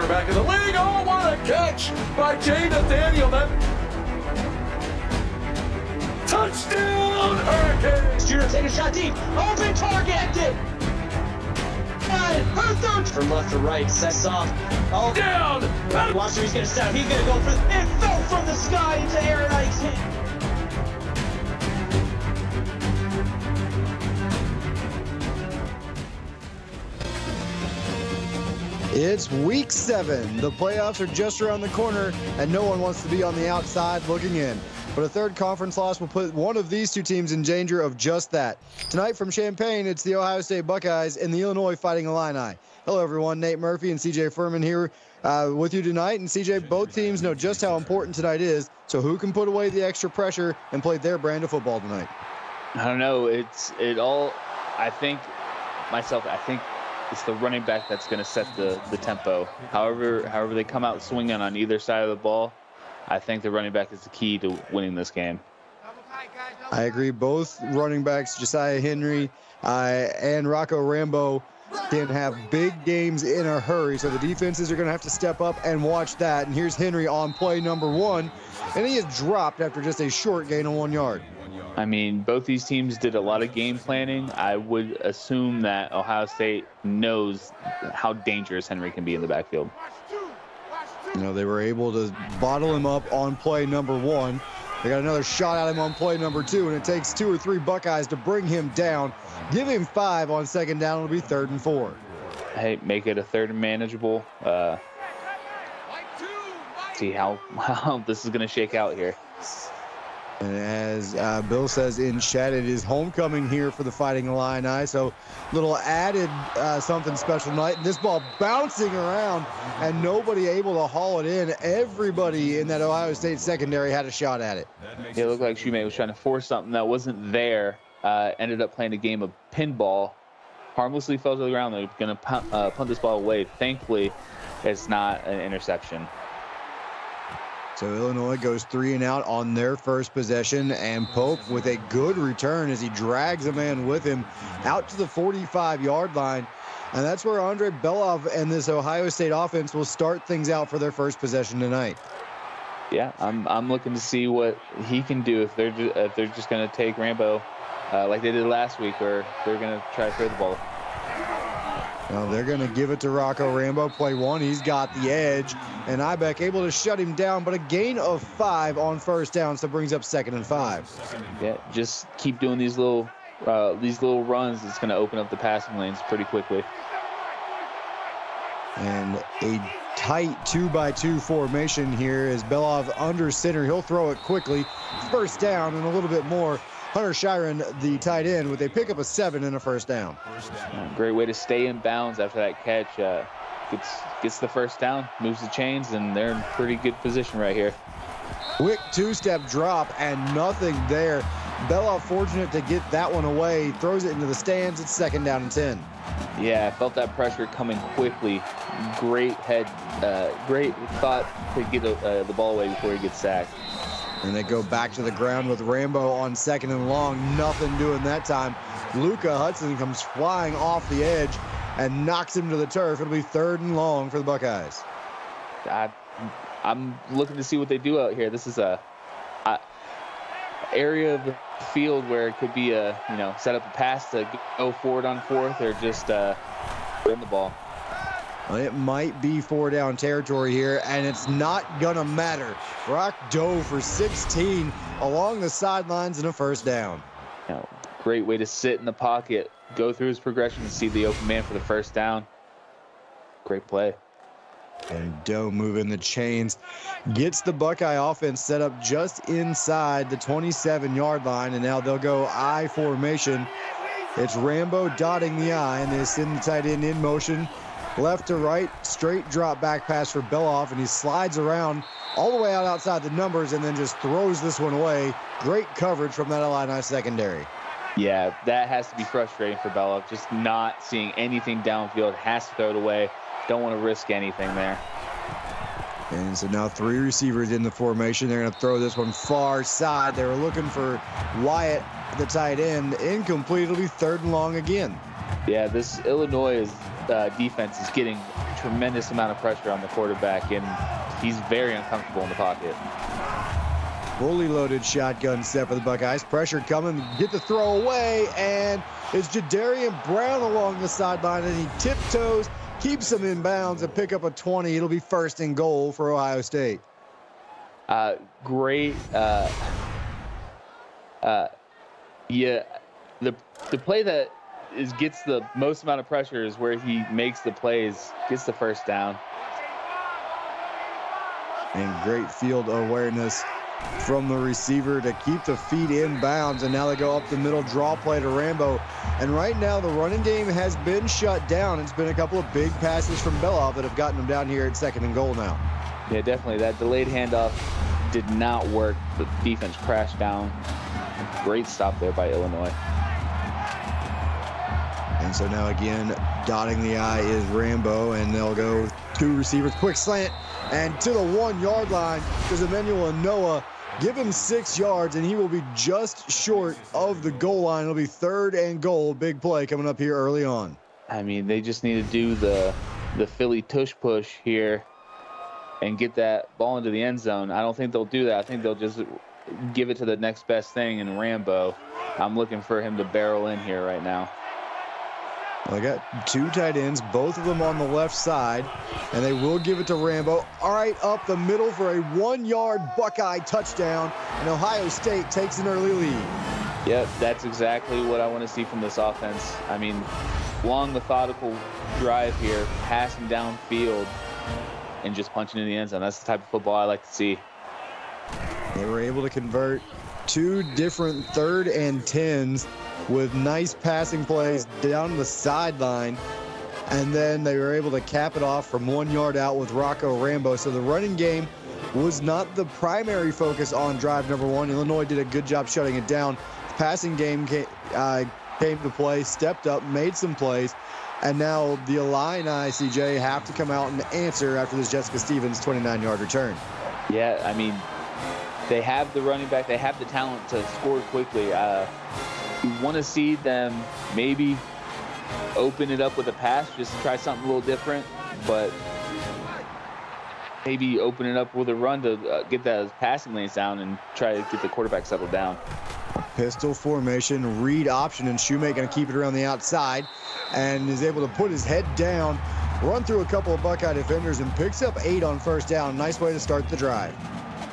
quarterback in the league. Oh, what a catch by Jay Nathaniel. That touchdown, Hurricanes. Junior take a shot deep. Open target. Her third from left to right. Sets off. Oh, Down. watch him. He's going to step. He's going to go for it. It fell from the sky into Aaron Ike's hand. It's week 7. The playoffs are just around the corner, and no one wants to be on the outside looking in. But a third conference loss will put one of these two teams in danger of just that. Tonight from Champaign, it's the Ohio State Buckeyes and the Illinois Fighting Illini. Hello, everyone. Nate Murphy and CJ Furman here with you tonight. And CJ, both teams know just how important tonight is. So who can put away the extra pressure and play their brand of football tonight? I don't know. I think it's the running back that's going to set the tempo. However they come out swinging on either side of the ball, I think the running back is the key to winning this game. I agree. Both running backs, Josiah Henry and Rocco Rambo, can have big games in a hurry. So the defenses are going to have to step up and watch that. And here's Henry on play number 1. And he is dropped after just a short gain of 1 yard. I mean, both these teams did a lot of game planning. I would assume that Ohio State knows how dangerous Henry can be in the backfield. You know, they were able to bottle him up on play number 1. They got another shot at him on play number 2, and it takes 2 or 3 Buckeyes to bring him down. Give him 5 on second down. It'll be 3rd and 4. Hey, make it a 3rd and manageable. See how this is going to shake out here. And as Bill says in chat, it is homecoming here for the Fighting Illini. So little added something special tonight. And this ball bouncing around and nobody able to haul it in. Everybody in that Ohio State secondary had a shot at it. Yeah, it looked like Shoemate was trying to force something that wasn't there. Ended up playing a game of pinball. Harmlessly fell to the ground. They're going to punt this ball away. Thankfully, it's not an interception. So Illinois goes 3 and out on their first possession, and Pope with a good return as he drags a man with him out to the 45-yard line. And that's where Andre Belov and this Ohio State offense will start things out for their first possession tonight. Yeah, I'm looking to see what he can do if they're just going to take Rambo like they did last week, or they're going to try to throw the ball. Well, they're going to give it to Rocco Rambo. Play 1. He's got the edge. And Ibeck able to shut him down, but a gain of 5 on first down, so brings up 2nd and 5. Yeah, just keep doing these little runs. It's going to open up the passing lanes pretty quickly. And a tight 2-by-2 formation here is Belov under center. He'll throw it quickly. First down and a little bit more. Hunter Shiren, the tight end, with a pick up of 7 and a first down. Great way to stay in bounds after that catch. Gets the first down, moves the chains, and they're in pretty good position right here. Quick 2-step drop and nothing there. Belov fortunate to get that one away. Throws it into the stands. It's 2nd down and 10. Yeah, I felt that pressure coming quickly. Great thought to get the ball away before he gets sacked. And they go back to the ground with Rambo on 2nd and long. Nothing doing that time. Luka Hudson comes flying off the edge and knocks him to the turf. It'll be 3rd and long for the Buckeyes. I'm looking to see what they do out here. This is a area of the field where it could be set up a pass to go forward on 4th, or just run the ball. Well, it might be 4-down territory here, and it's not going to matter. Brock dove for 16 along the sidelines and a first down. Great way to sit in the pocket, go through his progression, and see the open man for the first down. Great play. And Doe moving the chains. Gets the Buckeye offense set up just inside the 27-yard line, and now they'll go I formation. It's Rambo dotting the I, and they send the tight end in motion. Left to right, straight drop back pass for Belov, and he slides around all the way out outside the numbers and then just throws this one away. Great coverage from that Illini secondary. Yeah, that has to be frustrating for Belov, just not seeing anything downfield, has to throw it away. Don't want to risk anything there. And so now 3 receivers in the formation. They're going to throw this one far side. They were looking for Wyatt, the tight end. Incomplete. It'll be 3rd and long again. Yeah, this Illinois defense is getting tremendous amount of pressure on the quarterback, and he's very uncomfortable in the pocket. Fully loaded shotgun set for the Buckeyes. Pressure coming, get the throw away, and it's Jadarian Brown along the sideline, and he tiptoes, keeps him in bounds, and pick up a 20. It'll be 1st and goal for Ohio State. Great. Yeah, the play that gets the most amount of pressure is where he makes the plays, gets the 1st down. And great field awareness from the receiver to keep the feet in bounds, and now they go up the middle, draw play to Rambo. And right now the running game has been shut down. It's been a couple of big passes from Belov that have gotten them down here at 2nd and goal now. Yeah, definitely. That delayed handoff did not work. The defense crashed down. Great stop there by Illinois. And so now again, dotting the I is Rambo, and they'll go 2 receivers, quick slant, and to the 1-yard line because Emmanuel Noah give him 6 yards, and he will be just short of the goal line. It'll be 3rd and goal. Big play coming up here early on. I mean, they just need to do the Philly tush push here and get that ball into the end zone. I don't think they'll do that. I think they'll just give it to the next best thing in Rambo. I'm looking for him to barrel in here right now. Well, they got 2 tight ends, both of them on the left side, and they will give it to Rambo. All right, up the middle for a 1-yard Buckeye touchdown, and Ohio State takes an early lead. Yep, that's exactly what I want to see from this offense. I mean, long, methodical drive here, passing downfield, and just punching in the end zone. That's the type of football I like to see. They were able to convert 2 different 3rd and 10s with nice passing plays down the sideline, and then they were able to cap it off from 1 yard out with Rocco Rambo. So the running game was not the primary focus on drive number 1. Illinois did a good job shutting it down. The passing game came to play, stepped up, made some plays, and now the Illini, CJ, have to come out and answer after this Jessica Stevens 29-yard return. Yeah, I mean, they have the running back. They have the talent to score quickly. You want to see them maybe open it up with a pass, just to try something a little different, but maybe open it up with a run to get those passing lanes down and try to get the quarterback settled down. Pistol formation, read option, and Shoemate going to keep it around the outside and is able to put his head down, run through a couple of Buckeye defenders, and picks up 8 on 1st down. Nice way to start the drive.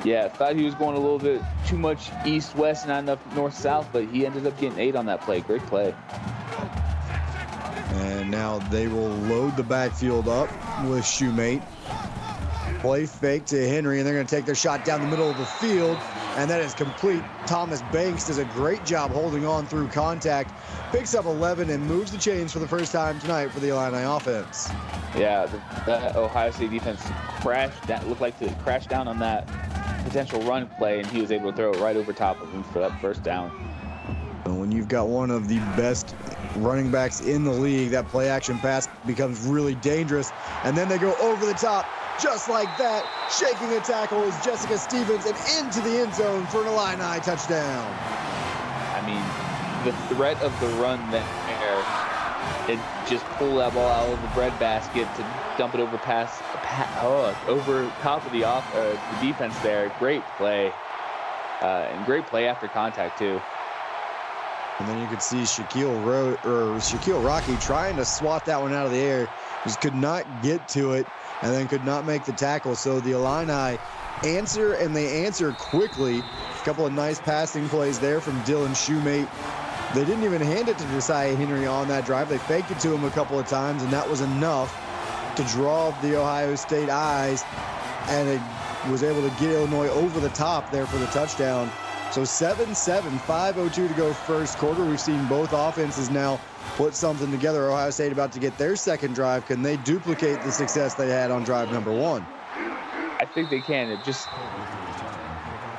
Yeah, thought he was going a little bit too much east-west, not enough north-south, but he ended up getting 8 on that play. Great play. And now they will load the backfield up with Shoemate. Play fake to Henry, and they're going to take their shot down the middle of the field, and that is complete. Thomas Banks does a great job holding on through contact, picks up 11, and moves the chains for the first time tonight for the Illini offense. Yeah, the Ohio State defense looked like to crash down on that potential run play, and he was able to throw it right over top of him for that 1st down. And when you've got one of the best running backs in the league, that play action pass becomes really dangerous, and then they go over the top just like that. Shaking the tackle is Jessica Stevens, and into the end zone for an Illini touchdown. I mean, the threat of the run there, it just pull that ball out of the breadbasket to dump it over over top of the defense there. Great play, and great play after contact too. And then you could see Shaquille Rocky trying to swat that one out of the air, just could not get to it, and then could not make the tackle. So the Illini answer, and they answer quickly. A couple of nice passing plays there from Dylan Shoemate. They didn't even hand it to Josiah Henry on that drive. They faked it to him a couple of times, and that was enough to draw the Ohio State eyes, and it was able to get Illinois over the top there for the touchdown. So 7-7, 5:02 to go 1st quarter. We've seen both offenses now put something together. Ohio State about to get their 2nd drive. Can they duplicate the success they had on drive number 1? I think they can. It just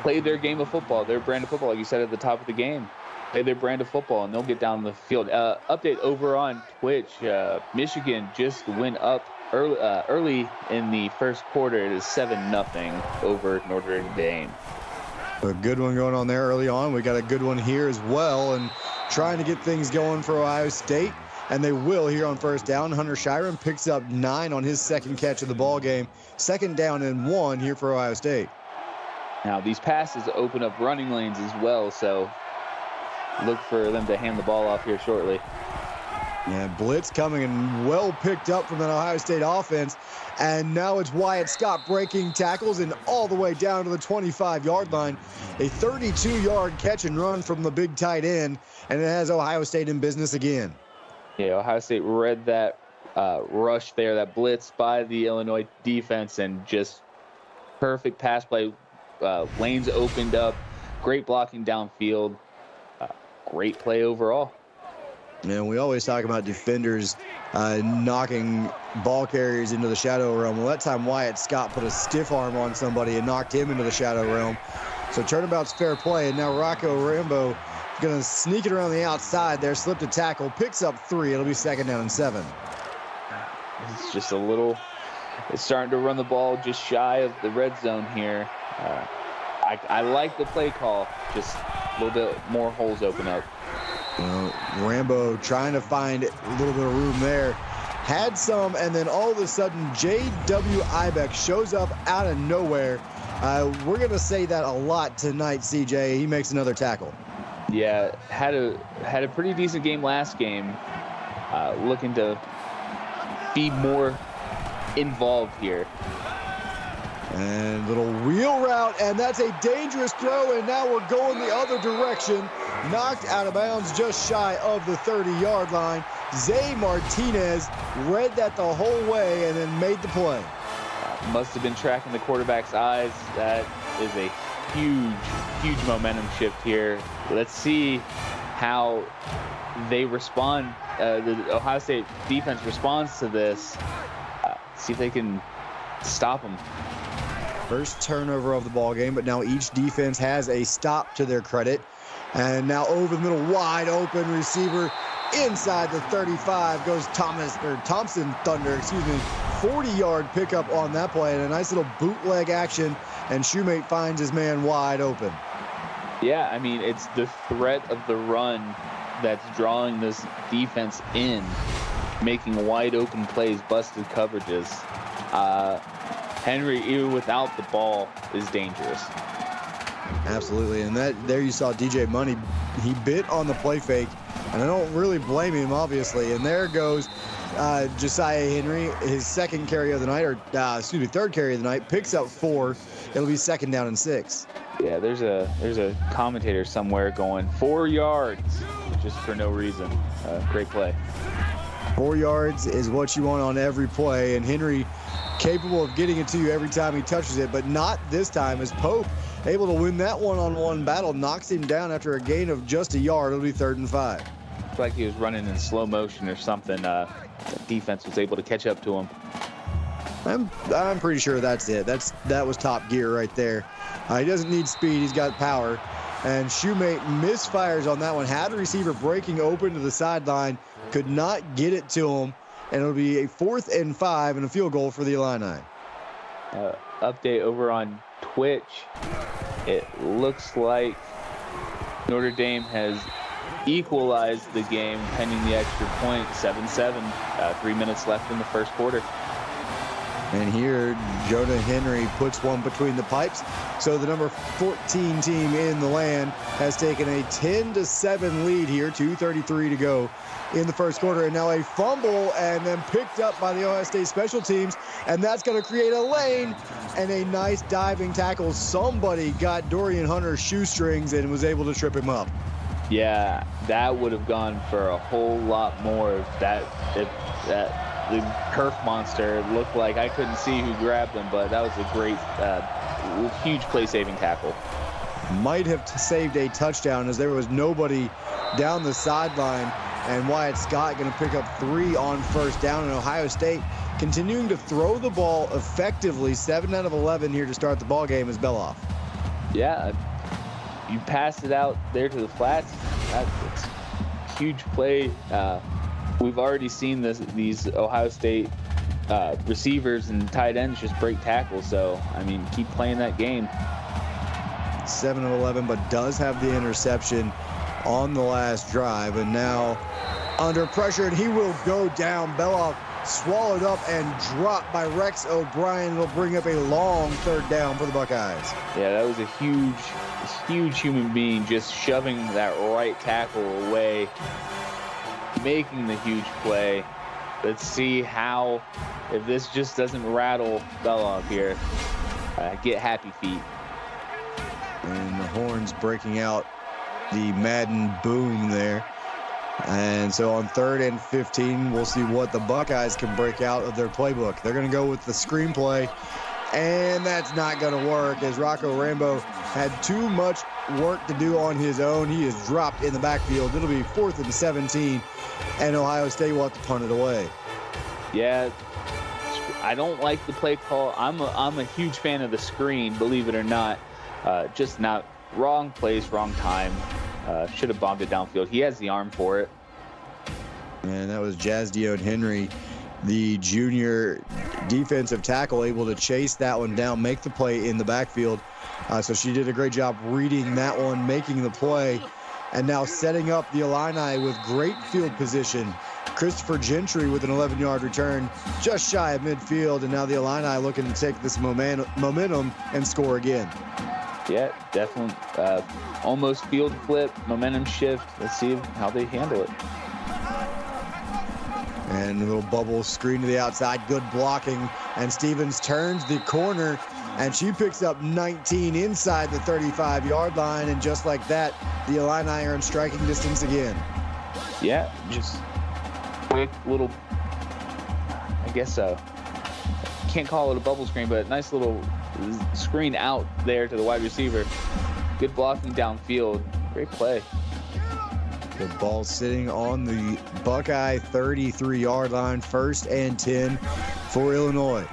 play their game of football, their brand of football, like you said at the top of the game. Play their brand of football, and they'll get down the field. Update over on Twitch. Michigan just went up early in the 1st quarter. It is 7-0 over Notre Dame. A good one going on there early on. We got a good one here as well, and trying to get things going for Ohio State. and they will here on first down. Hunter Shiren picks up 9 on his second catch of the ball game. 2nd down and 1 here for Ohio State. Now, these passes open up running lanes as well, so look for them to hand the ball off here shortly. Yeah, blitz coming and well picked up from that Ohio State offense. And now it's Wyatt Scott breaking tackles and all the way down to the 25-yard line. A 32-yard catch and run from the big tight end, and it has Ohio State in business again. Yeah, Ohio State read that rush there, that blitz by the Illinois defense, and just perfect pass play. Lanes opened up, great blocking downfield, great play overall. And we always talk about defenders knocking ball carriers into the shadow realm. Well, that time Wyatt Scott put a stiff arm on somebody and knocked him into the shadow realm. So turnabout's fair play, and now Rocco Rambo going to sneak it around the outside there, slipped a tackle, picks up 3. It'll be 2nd down and 7. It's just a little, it's starting to run the ball just shy of the red zone here. I like the play call, just a little bit more holes open up. Well, Rambo trying to find a little bit of room there. Had some, and then all of a sudden, J.W. Ibeck shows up out of nowhere. We're going to say that a lot tonight, CJ. He makes another tackle. Yeah, had a pretty decent game last game. Looking to be more involved here. And little wheel route, and that's a dangerous throw, and now we're going the other direction. Knocked out of bounds just shy of the 30-yard line. Zay Martinez read that the whole way and then made the play. Must have been tracking the quarterback's eyes. That is a huge momentum shift here. Let's see how they respond. The Ohio State defense responds to this. See if they can stop them. First turnover of the ball game, but now each defense has a stop to their credit. And now over the middle, wide open receiver inside the 35 goes Thompson Thunder, 40-yard pickup on that play, and a nice little bootleg action, and Shoemate finds his man wide open. Yeah, I mean, it's the threat of the run that's drawing this defense in, making wide open plays, busted coverages. Henry, even without the ball, is dangerous. Absolutely, and there you saw DJ Money. He bit on the play fake, and I don't really blame him, obviously. And there goes Josiah Henry, his third carry of the night, picks up 4. It'll be 2nd down and 6. Yeah, there's a commentator somewhere going 4 yards just for no reason. Great play. 4 yards is what you want on every play, and Henry capable of getting it to you every time he touches it, but not this time, as Pope able to win that one-on-one battle, knocks him down after a gain of just a yard. It'll be 3rd and 5. It's like he was running in slow motion or something. The defense was able to catch up to him. I'm pretty sure that's it. That was top gear right there. He doesn't need speed. He's got power. And Shoemate misfires on that one. Had a receiver breaking open to the sideline. Could not get it to him. And it'll be a 4th and 5 and a field goal for the Illini. Update over on Twitch. It looks like Notre Dame has equalized the game pending the extra point, 7-7. 3 minutes left in the first quarter. And here, Jonah Henry puts one between the pipes. So the number 14 team in the land has taken a 10-7 lead here, 2:33 to go in the first quarter. And now a fumble and then picked up by the Ohio State special teams. And that's going to create a lane and a nice diving tackle. Somebody got Dorian Hunter's shoestrings and was able to trip him up. Yeah, that would have gone for a whole lot more if the turf monster looked like I couldn't see who grabbed him, but that was a great, huge play-saving tackle. Might have saved a touchdown as there was nobody down the sideline, and Wyatt Scott going to pick up 3 on first down, and Ohio State continuing to throw the ball effectively. 7 out of 11 here to start the ball game is Beloff. Yeah, you passed it out there to the flats. That's a huge play. We've already seen these Ohio State receivers and tight ends just break tackles. So, I mean, keep playing that game. 7 of 11, but does have the interception on the last drive. And now under pressure, and he will go down. Beloff swallowed up and dropped by Rex O'Brien. Will bring up a long third down for the Buckeyes. Yeah, that was a huge human being just shoving that right tackle away, making the huge play. Let's see how, if this just doesn't rattle Beloff here, get happy feet. And the horns breaking out the Madden boom there. And so on 3rd and 15, we'll see what the Buckeyes can break out of their playbook. They're going to go with the screenplay, and that's not going to work as Rocco Rambo had too much work to do on his own. He is dropped in the backfield. It'll be 4th and 17, and Ohio State will have to punt it away. Yeah, I don't like the play call. I'm a huge fan of the screen, believe it or not. Just not wrong place, wrong time. Should have bombed it downfield. He has the arm for it. And that was Jazdion Henry, the junior defensive tackle, able to chase that one down, make the play in the backfield. So she did a great job reading that one, making the play, and now setting up the Illini with great field position. Christopher Gentry with an 11-yard return just shy of midfield, and now the Illini looking to take this momentum and score again. Yeah, definitely. Almost field flip, momentum shift. Let's see how they handle it. And a little bubble screen to the outside. Good blocking. And Stevens turns the corner, and she picks up 19 inside the 35-yard line. And just like that, the Illini are in striking distance again. Yeah, just quick little, I guess, can't call it a bubble screen, but a nice little screen out there to the wide receiver. Good blocking downfield. Great play. The ball sitting on the Buckeye 33-yard line. 1st and 10 for Illinois.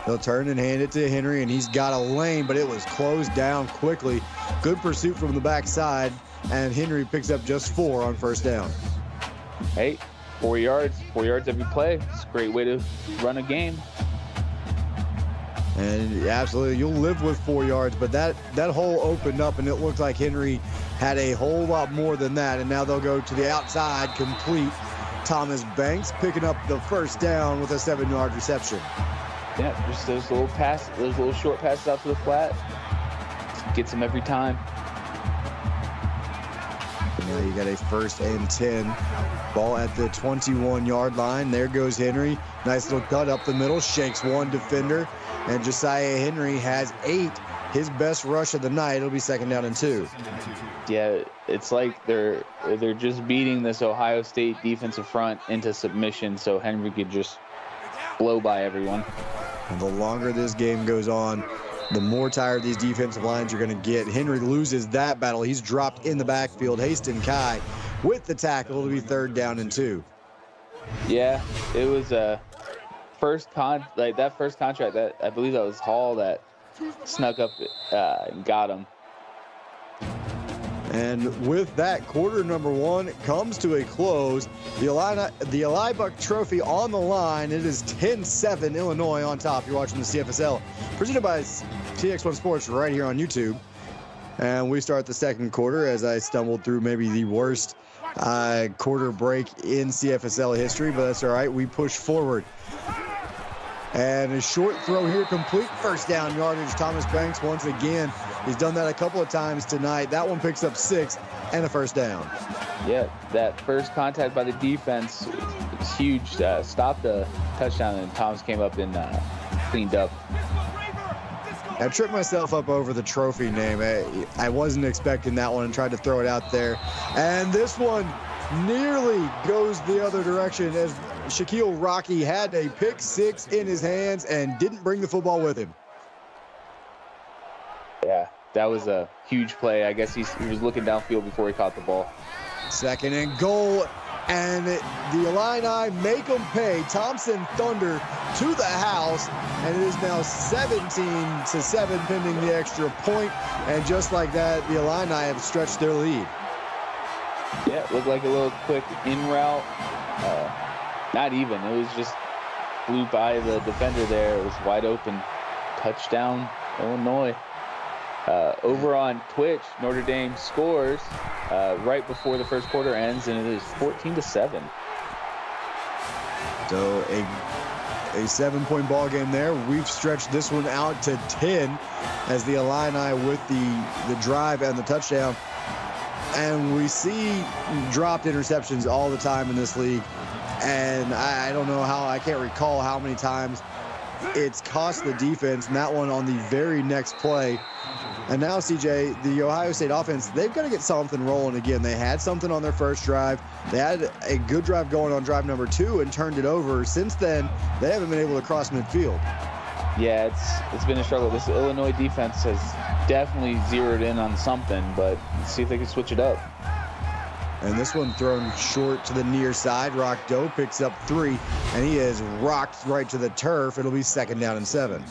They'll turn and hand it to Henry, and he's got a lane, but it was closed down quickly. Good pursuit from the backside, and Henry picks up just 4 on 1st down. Hey, 4 yards every play. It's a great way to run a game. And absolutely, you'll live with 4 yards, but that hole opened up, and it looked like Henry had a whole lot more than that. And now they'll go to the outside, complete. Thomas Banks picking up the 1st down with a 7-yard reception. Yeah, just those little short passes out to the flat. Gets them every time. And now you got a 1st and 10. Ball at the 21-yard line. There goes Henry. Nice little cut up the middle. Shakes one defender. And Josiah Henry has 8. His best rush of the night. It'll be 2nd down and 2. Yeah, it's like they're just beating this Ohio State defensive front into submission so Henry could just blow by everyone. And the longer this game goes on, the more tired these defensive lines are going to get. Henry loses that battle. He's dropped in the backfield. Haston Kai with the tackle. It'll be 3rd down and 2. Yeah, it was that first contract that I believe that was Hall that snuck up and got him. And with that, quarter number 1 comes to a close. The Eli Buck Trophy on the line. It is 10-7 Illinois on top. You're watching the CFSL, presented by TX1 Sports right here on YouTube. And we start the 2nd quarter as I stumbled through maybe the worst quarter break in CFSL history, but that's all right. We push forward. And a short throw here, complete 1st down yardage. Thomas Banks once again. He's done that a couple of times tonight. That one picks up 6 and a 1st down. Yeah, that first contact by the defense was huge. Stopped a touchdown, and Thomas came up and cleaned up. I tripped myself up over the trophy name. I wasn't expecting that one and tried to throw it out there. And this one nearly goes the other direction as Shaquille Rocky had a pick 6 in his hands and didn't bring the football with him. Yeah, that was a huge play. I guess he was looking downfield before he caught the ball. 2nd and goal, and the Illini make them pay. Thompson Thunder to the house, and it is now 17-7 pending the extra point. And just like that, the Illini have stretched their lead. Yeah, it looked like a little quick in route. Not even. It was just flew by the defender there. It was wide open. Touchdown, Illinois. Over on Twitch, Notre Dame scores right before the 1st quarter ends, and it is 14-7. So a 7-point ball game there. We've stretched this one out to 10 as the Illini with the drive and the touchdown. And we see dropped interceptions all the time in this league. And I don't know how, I can't recall how many times it's cost the defense, and that one on the very next play. And now, CJ, the Ohio State offense, they've got to get something rolling again. They had something on their first drive. They had a good drive going on drive number 2 and turned it over. Since then, they haven't been able to cross midfield. Yeah, it's been a struggle. This Illinois defense has definitely zeroed in on something, but let's see if they can switch it up. And this one thrown short to the near side. Rockdoe picks up 3, and he is rocked right to the turf. It'll be 2nd down and 7.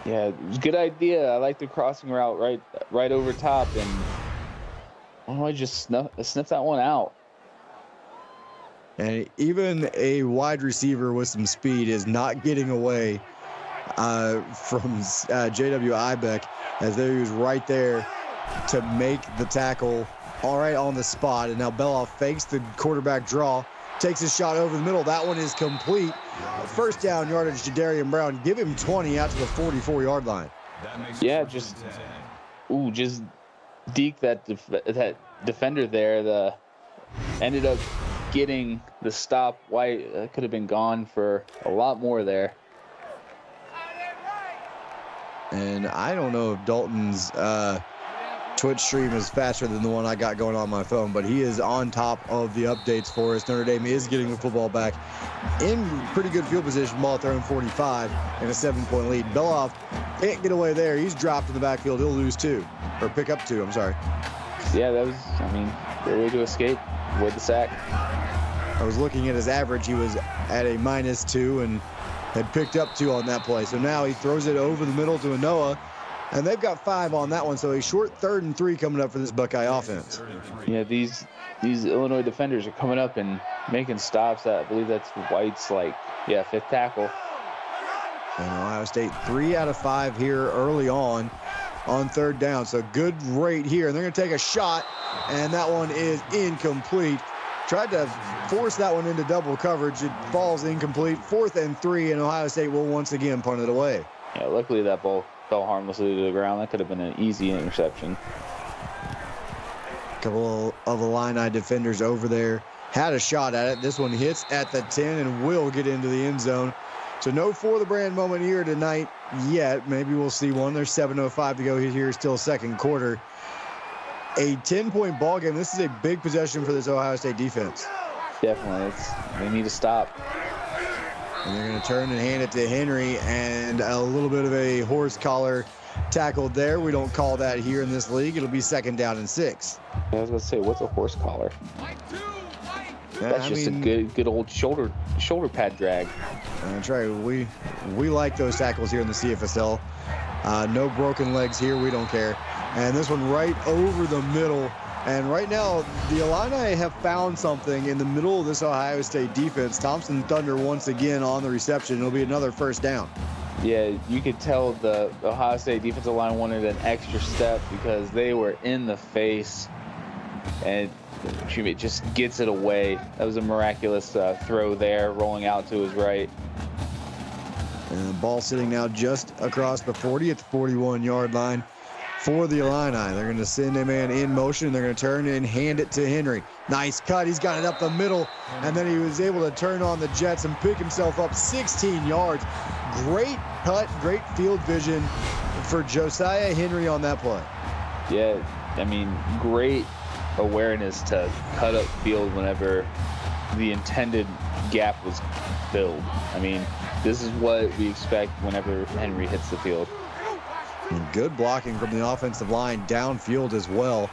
Yeah, good idea. I like the crossing route right over top, and I just sniff that one out. And even a wide receiver with some speed is not getting away from J.W. Ibeck, as he was right there to make the tackle all right on the spot. And now Beloff fakes the quarterback draw, takes a shot over the middle. That one is complete. First down yardage to Darian Brown. Give him 20 out to the 44-yard line. Yeah, just deke that defender there. Ended up getting the stop. White could have been gone for a lot more there. And I don't know if Dalton's Twitch stream is faster than the one I got going on my phone, but he is on top of the updates for us. Notre Dame is getting the football back in pretty good field position, ball thrown 45 and a 7-point lead. Beloff can't get away there. He's dropped in the backfield. He'll lose 2, or pick up 2, I'm sorry. Yeah, that was, their way to escape with the sack. I was looking at his average. He was at a -2 and had picked up 2 on that play. So now he throws it over the middle to Anoa, and they've got 5 on that one. So a short 3rd and 3 coming up for this Buckeye offense. Yeah, these Illinois defenders are coming up and making stops. I believe that's White's 5th tackle. And Ohio State 3 out of 5 here early on 3rd down. So good rate here. And they're going to take a shot, and that one is incomplete. Tried to force that one into double coverage. It falls incomplete. 4th and 3, and Ohio State will once again punt it away. Yeah, luckily that ball fell harmlessly to the ground. That could have been an easy interception. A couple of Illini defenders over there had a shot at it. This one hits at the 10 and will get into the end zone. So no for the brand moment here tonight yet. Maybe we'll see one. There's 7:05 to go here. Still 2nd quarter. A 10-point ball game. This is a big possession for this Ohio State defense. Definitely. They need to stop. And they're going to turn and hand it to Henry, and a little bit of a horse collar tackled there. We don't call that here in this league. It'll be 2nd down and 6. I was going to say, what's a horse collar? That's just a good old shoulder pad drag. That's right. We like those tackles here in the CFSL. No broken legs here. We don't care. And this one right over the middle. And right now, the Illini have found something in the middle of this Ohio State defense. Thompson Thunder once again on the reception. It'll be another 1st down. Yeah, you could tell the Ohio State defensive line wanted an extra step because they were in the face. And it just gets it away. That was a miraculous throw there, rolling out to his right. And the ball sitting now just across the 40 at the 41-yard line for the Illini. They're going to send a man in motion. They're going to turn and hand it to Henry. Nice cut. He's got it up the middle, and then he was able to turn on the Jets and pick himself up 16 yards. Great cut, great field vision for Josiah Henry on that play. Yeah, great awareness to cut up field whenever the intended gap was filled. This is what we expect whenever Henry hits the field. Good blocking from the offensive line downfield as well.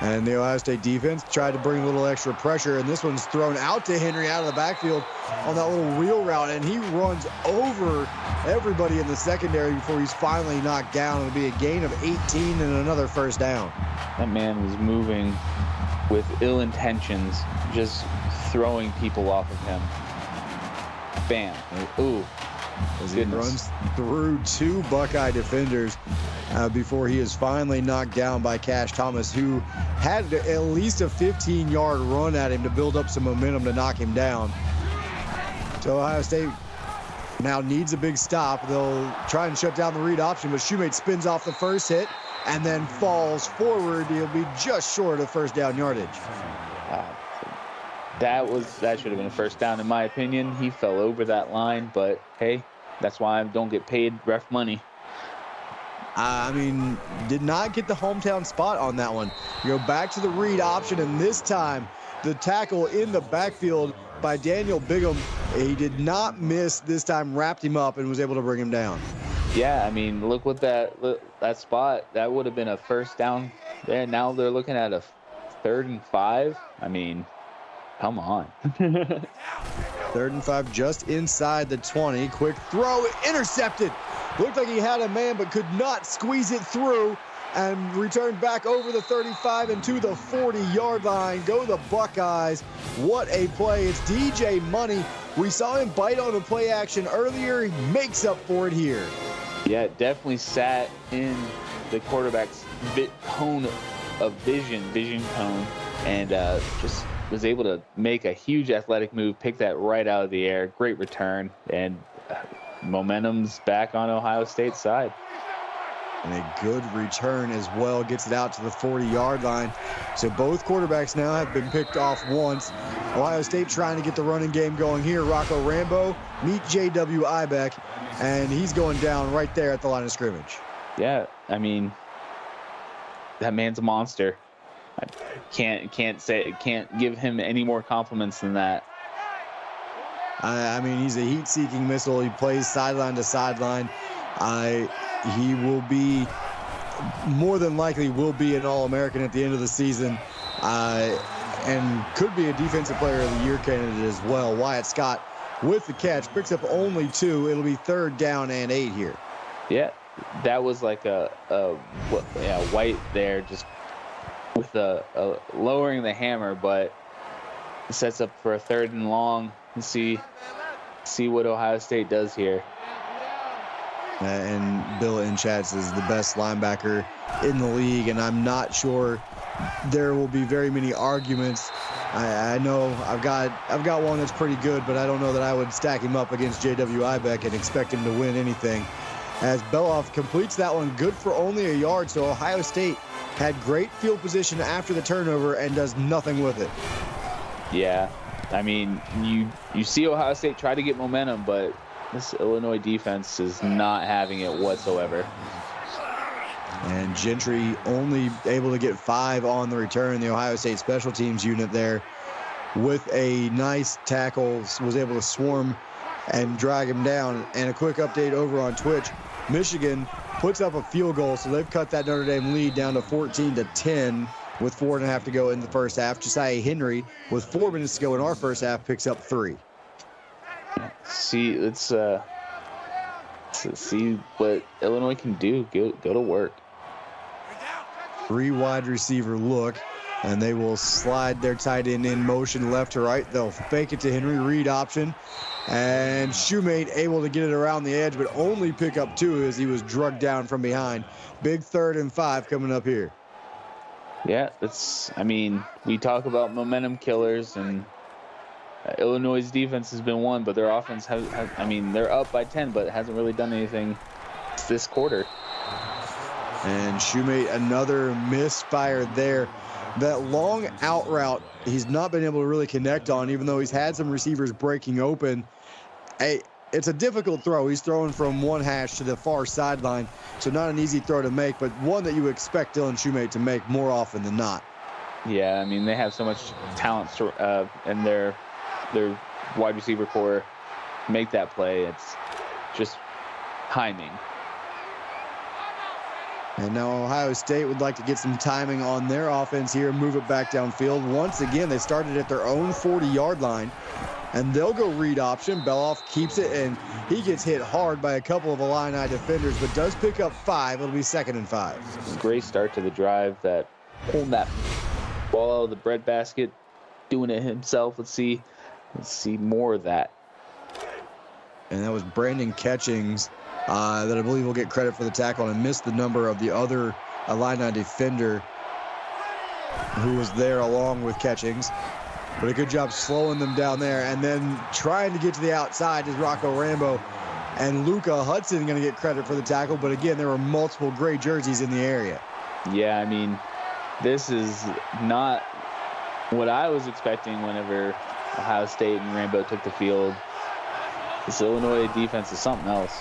And the Ohio State defense tried to bring a little extra pressure, and this one's thrown out to Henry out of the backfield on that little wheel route, and he runs over everybody in the secondary before he's finally knocked down. It'll be a gain of 18 and another 1st down. That man was moving with ill intentions, just throwing people off of him. Bam. Ooh. As he runs through 2 Buckeye defenders before he is finally knocked down by Cash Thomas, who had at least a 15-yard run at him to build up some momentum to knock him down. So Ohio State now needs a big stop. They'll try and shut down the read option, but Shoemate spins off the first hit and then falls forward. He'll be just short of first down yardage. That should have been a first down in my opinion. He fell over that line, but hey, that's why I don't get paid ref money. I mean, did not get the hometown spot on that one. You go back to the read option, and this time the tackle in the backfield by Daniel Bigham. He did not miss this time, wrapped him up and was able to bring him down. Yeah, I mean, look what that spot, that would have been a first down there. Now they're looking at a 3rd and 5. I mean, come on. 3rd and 5 just inside the 20. Quick throw, intercepted. Looked like he had a man but could not squeeze it through, and returned back over the 35 and to the 40-yard line. Go the Buckeyes. What a play. It's DJ Money. We saw him bite on the play action earlier. He makes up for it here. Yeah, it definitely sat in the quarterback's cone of vision cone, and just was able to make a huge athletic move, pick that right out of the air. Great return, and momentum's back on Ohio State's side. And a good return as well. Gets it out to the 40-yard line. So both quarterbacks now have been picked off once. Ohio State trying to get the running game going here. Rocco Rambo meet J.W. Ibeck, and he's going down right there at the line of scrimmage. Yeah, I mean, that man's a monster. I can't give him any more compliments than that. I mean, he's a heat-seeking missile. He plays sideline to sideline. He will be, more than likely, will be an All-American at the end of the season, and could be a Defensive Player of the Year candidate as well. Wyatt Scott with the catch, picks up only 2. It'll be 3rd down and 8 here. Yeah, that was like White there, just with a lowering the hammer, but it sets up for a 3rd and long. And see what Ohio State does here. And Bill in chat says the best linebacker in the league, and I'm not sure there will be very many arguments. I know I've got one that's pretty good, but I don't know that I would stack him up against J.W. Ibeck and expect him to win anything. As Beloff completes that one, good for only a yard, so Ohio State had great field position after the turnover and does nothing with it. Yeah, I mean, you see Ohio State try to get momentum, but this Illinois defense is not having it whatsoever. And Gentry only able to get 5 on the return. The Ohio State special teams unit there with a nice tackle was able to swarm and drag him down. And a quick update over on Twitch. Michigan puts up a field goal, so they've cut that Notre Dame lead down to 14-10 with 4.5 to go in the first half. Josiah Henry, with 4 minutes to go in our first half, picks up 3. Let's see what Illinois can do. Go to work. 3 wide receiver look, and they will slide their tight end in motion left to right. They'll fake it to Henry, read option, and Shoemate able to get it around the edge, but only pick up 2 as he was drugged down from behind. Big 3rd and 5 coming up here. Yeah, we talk about momentum killers, and Illinois' defense has been one, but their offense they're up by 10, but hasn't really done anything this quarter. And Shoemate, another misfire there. That long out route, he's not been able to really connect on, even though he's had some receivers breaking open. It's a difficult throw. He's throwing from one hash to the far sideline, so not an easy throw to make, but one that you expect Dylan Shoemate to make more often than not. Yeah, I mean, they have so much talent in their wide receiver core to make that play. It's just timing. And now Ohio State would like to get some timing on their offense here, move it back downfield. Once again, they started at their own 40-yard line, and they'll go read option. Beloff keeps it, and he gets hit hard by a couple of Illini defenders, but does pick up 5. It'll be 2nd and 5. Great start to the drive, that pulling that ball out of the breadbasket, doing it himself. Let's see more of that. And that was Brandon Catchings that I believe will get credit for the tackle, and missed the number of the other Illini defender who was there along with Catchings. but a good job slowing them down there. And then trying to get to the outside is Rocco Rambo. And Luca Hudson going to get credit for the tackle, but again, there were multiple gray jerseys in the area. Yeah, I mean, this is not what I was expecting whenever Ohio State and Rambo took the field. This Illinois defense is something else.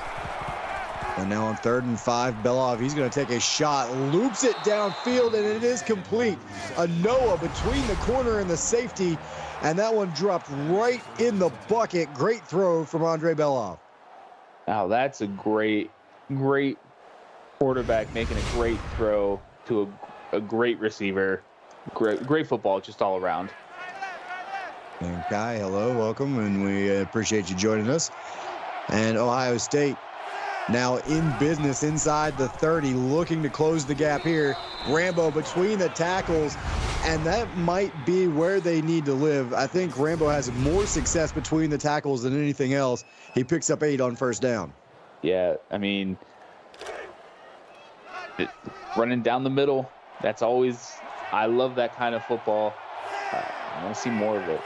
And now on 3rd and 5, Belov, he's going to take a shot, loops it downfield, and it is complete. A Noah between the corner and the safety, and that one dropped right in the bucket. Great throw from Andre Belov. Now that's a great quarterback making a great throw to a great receiver. Great football just all around. And Kai, hello, welcome, and we appreciate you joining us. And Ohio State now in business inside the 30, looking to close the gap here. Rambo between the tackles, and that might be where they need to live. I think Rambo has more success between the tackles than anything else. He picks up 8 on 1st down. Yeah, I mean, running down the middle, that's always, I love that kind of football. I want to see more of it.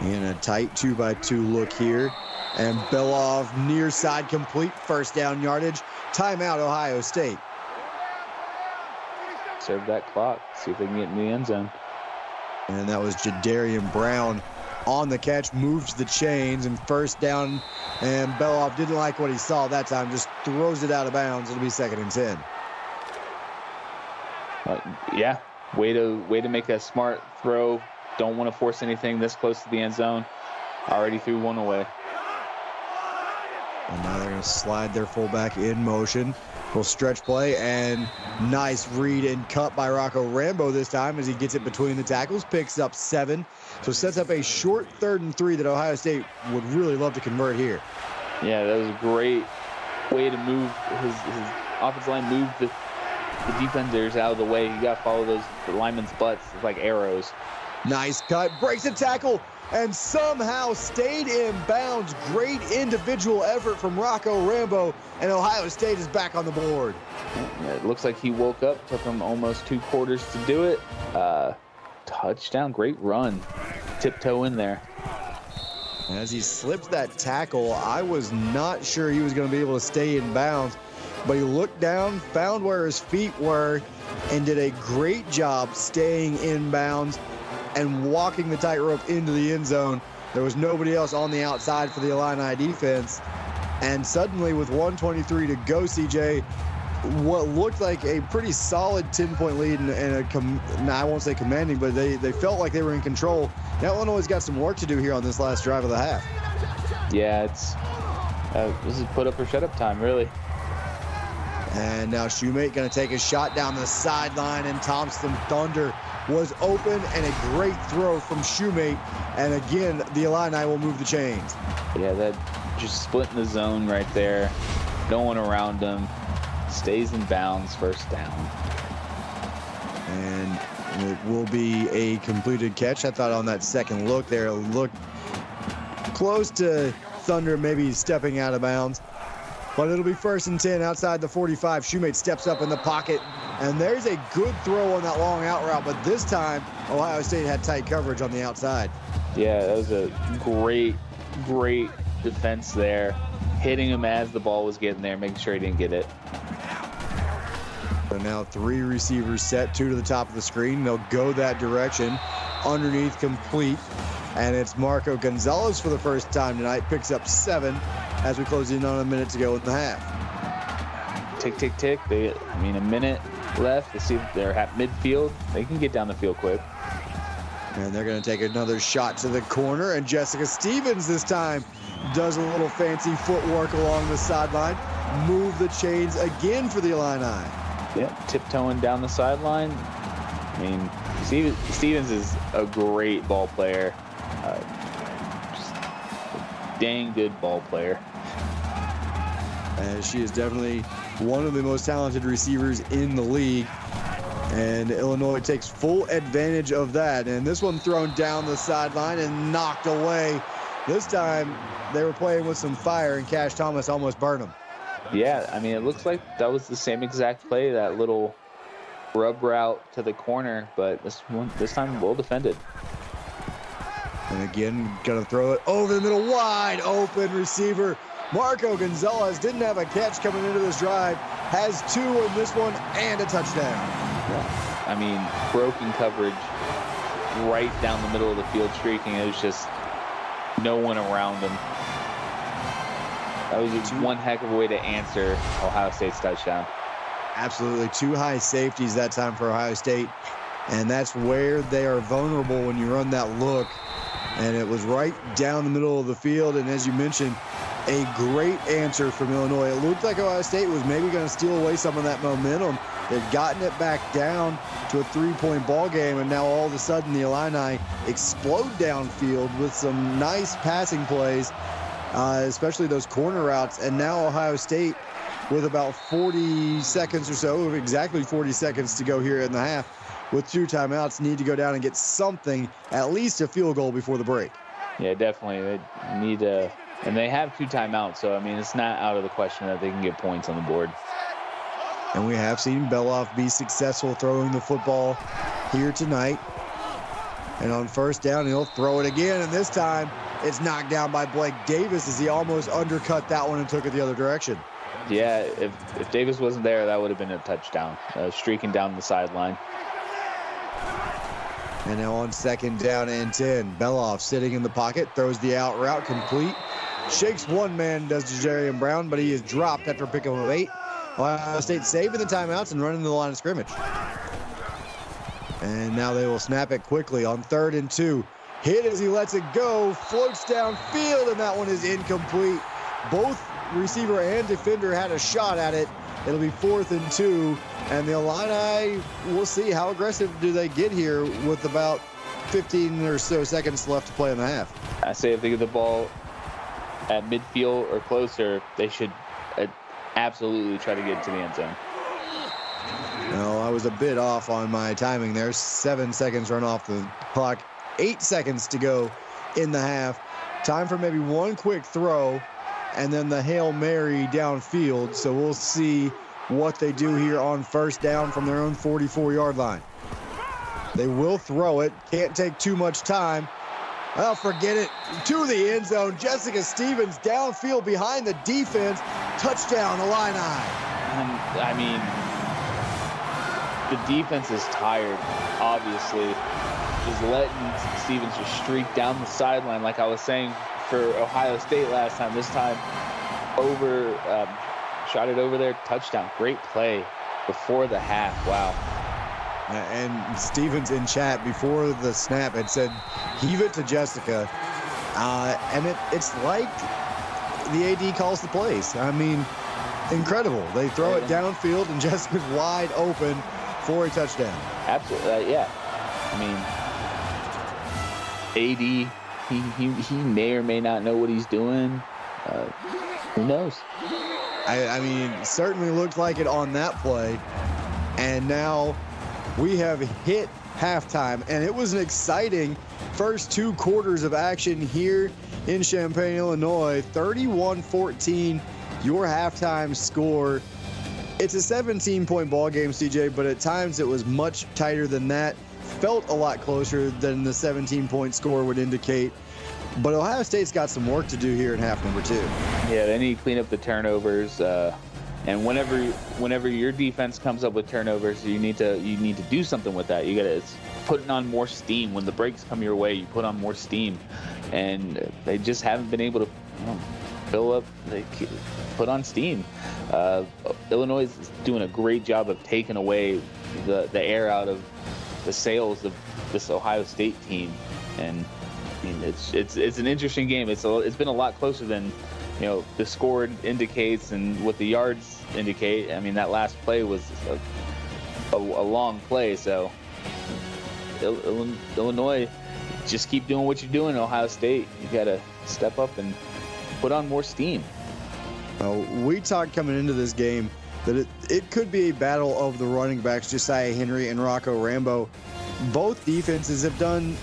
In a tight 2-by-2 look here. And Belov near side complete, 1st down yardage. Timeout, Ohio State. Serve that clock, see if they can get in the end zone. And that was Jadarian Brown on the catch, moves the chains, and 1st down. And Belov didn't like what he saw that time, just throws it out of bounds. It'll be 2nd and 10. Yeah, way to make a smart throw. Don't want to force anything this close to the end zone. Already threw one away. And now they're going to slide their fullback in motion. Little stretch play, and nice read and cut by Rocco Rambo this time as he gets it between the tackles, picks up 7. So sets up a short 3rd and 3 that Ohio State would really love to convert here. Yeah, that was a great way to move his offensive line, move the defenders out of the way. You got to follow the linemen's butts. It's like arrows. Nice cut, breaks a tackle, and somehow stayed in bounds. Great individual effort from Rocco Rambo, and Ohio State is back on the board. Yeah, it looks like he woke up, took him almost 2 quarters to do it. Touchdown, great run. Tiptoe in there. As he slipped that tackle, I was not sure he was going to be able to stay in bounds, but he looked down, found where his feet were, and did a great job staying in bounds and walking the tightrope into the end zone. There was nobody else on the outside for the Illini defense. And suddenly with 1:23 to go, CJ, what looked like a pretty solid 10-point lead and I won't say commanding, but they felt like they were in control. Now Illinois got some work to do here on this last drive of the half. Yeah, it's this is put up or shut up time, really. And now Shoemate going to take a shot down the sideline, and Thompson Thunder was open, and a great throw from Shoemate. And again, the Illini will move the chains. Yeah, that just splitting the zone right there. No one around him. Stays in bounds, 1st down. And it will be a completed catch. I thought on that second look there, it looked close to Thunder maybe stepping out of bounds. But it'll be 1st and 10 outside the 45. Shoemate steps up in the pocket, and there's a good throw on that long out route, but this time Ohio State had tight coverage on the outside. Yeah, that was a great defense there. Hitting him as the ball was getting there, making sure he didn't get it. So now 3 receivers set, 2 to the top of the screen. They'll go that direction. Underneath complete. And it's Marco Gonzalez for the first time tonight. Picks up 7 as we close in on a minute to go in the half. Tick, tick, tick. A minute left. To see if they're at midfield. They can get down the field quick. And they're going to take another shot to the corner. And Jessica Stevens this time does a little fancy footwork along the sideline. Move the chains again for the Illini. Yeah, tiptoeing down the sideline. I mean, Stevens is a great ball player. Just a dang good ball player. She is definitely one of the most talented receivers in the league. And Illinois takes full advantage of that. And this one thrown down the sideline and knocked away. This time they were playing with some fire, and Cash Thomas almost burned him. Yeah, I mean, it looks like that was the same exact play, that little rub route to the corner, but this time well defended. And again, gonna throw it over the middle, wide open receiver. Marco Gonzalez didn't have a catch coming into this drive, has 2 in this one and a touchdown. Yeah. I mean, broken coverage right down the middle of the field streaking. It was just no one around him. That was just one heck of a way to answer Ohio State's touchdown. Absolutely. 2 high safeties that time for Ohio State. And that's where they are vulnerable when you run that look. And it was right down the middle of the field. And as you mentioned, a great answer from Illinois. It looked like Ohio State was maybe going to steal away some of that momentum. They've gotten it back down to a 3-point ball game, and now all of a sudden the Illini explode downfield with some nice passing plays, especially those corner routes. And now Ohio State, with about 40 seconds or so, exactly 40 seconds to go here in the half, with 2 timeouts, need to go down and get something, at least a field goal before the break. Yeah, definitely. They need to. And they have 2 timeouts, so, I mean, it's not out of the question that they can get points on the board. And we have seen Beloff be successful throwing the football here tonight. And on first down, he'll throw it again, and this time it's knocked down by Blake Davis as he almost undercut that one and took it the other direction. Yeah, if Davis wasn't there, that would have been a touchdown, streaking down the sideline. And now on second down and 10, Beloff sitting in the pocket, throws the out route complete. Shakes one man, does Jarian Brown, but he is dropped after a pickup of 8. Ohio State saving the timeouts and running the line of scrimmage. And now they will snap it quickly on 3rd and 2. Hit as he lets it go, floats downfield, and that one is incomplete. Both receiver and defender had a shot at it. It'll be 4th and 2, and the Illini, we'll see how aggressive do they get here with about 15 or so seconds left to play in the half. I say if they get the ball at midfield or closer, they should absolutely try to get to the end zone. No, I was a bit off on my timing there. 7 seconds run off the clock. 8 seconds to go in the half. Time for maybe one quick throw and then the Hail Mary downfield. So we'll see what they do here on first down from their own 44-yard line. They will throw it. Can't take too much time. Well, forget it. To the end zone. Jessica Stevens downfield behind the defense. Touchdown, Illini. I mean, the defense is tired, obviously. Just letting Stevens just streak down the sideline like I was saying for Ohio State last time. This time, shot it over there. Touchdown. Great play before the half. Wow. And Stevens in chat before the snap had said, heave it to Jessica. And it's like the AD calls the plays. I mean, incredible. They throw it downfield, and Jessica's wide open for a touchdown. Absolutely, yeah. I mean, AD, he may or may not know what he's doing. Who knows? I mean, it certainly looked like it on that play. And now we have hit halftime, and it was an exciting first 2 quarters of action here in Champaign, Illinois. 31-14, your halftime score. It's a 17-point ball game, CJ, but at times it was much tighter than that. Felt a lot closer than the 17-point score would indicate. But Ohio State's got some work to do here in half number 2. Yeah, they need to clean up the turnovers. And whenever your defense comes up with turnovers, you need to do something with that. You got to put on more steam. When the breaks come your way, you put on more steam, and they just haven't been able to fill up. They put on steam. Illinois is doing a great job of taking away the air out of the sails of this Ohio State team, and I mean it's an interesting game. It's been a lot closer than the score indicates and what the yards indicate. I mean, that last play was a long play. So Illinois, just keep doing what you're doing. Ohio State, you got to step up and put on more steam. We talked coming into this game that it could be a battle of the running backs, Josiah Henry and Rocco Rambo. Both defenses have done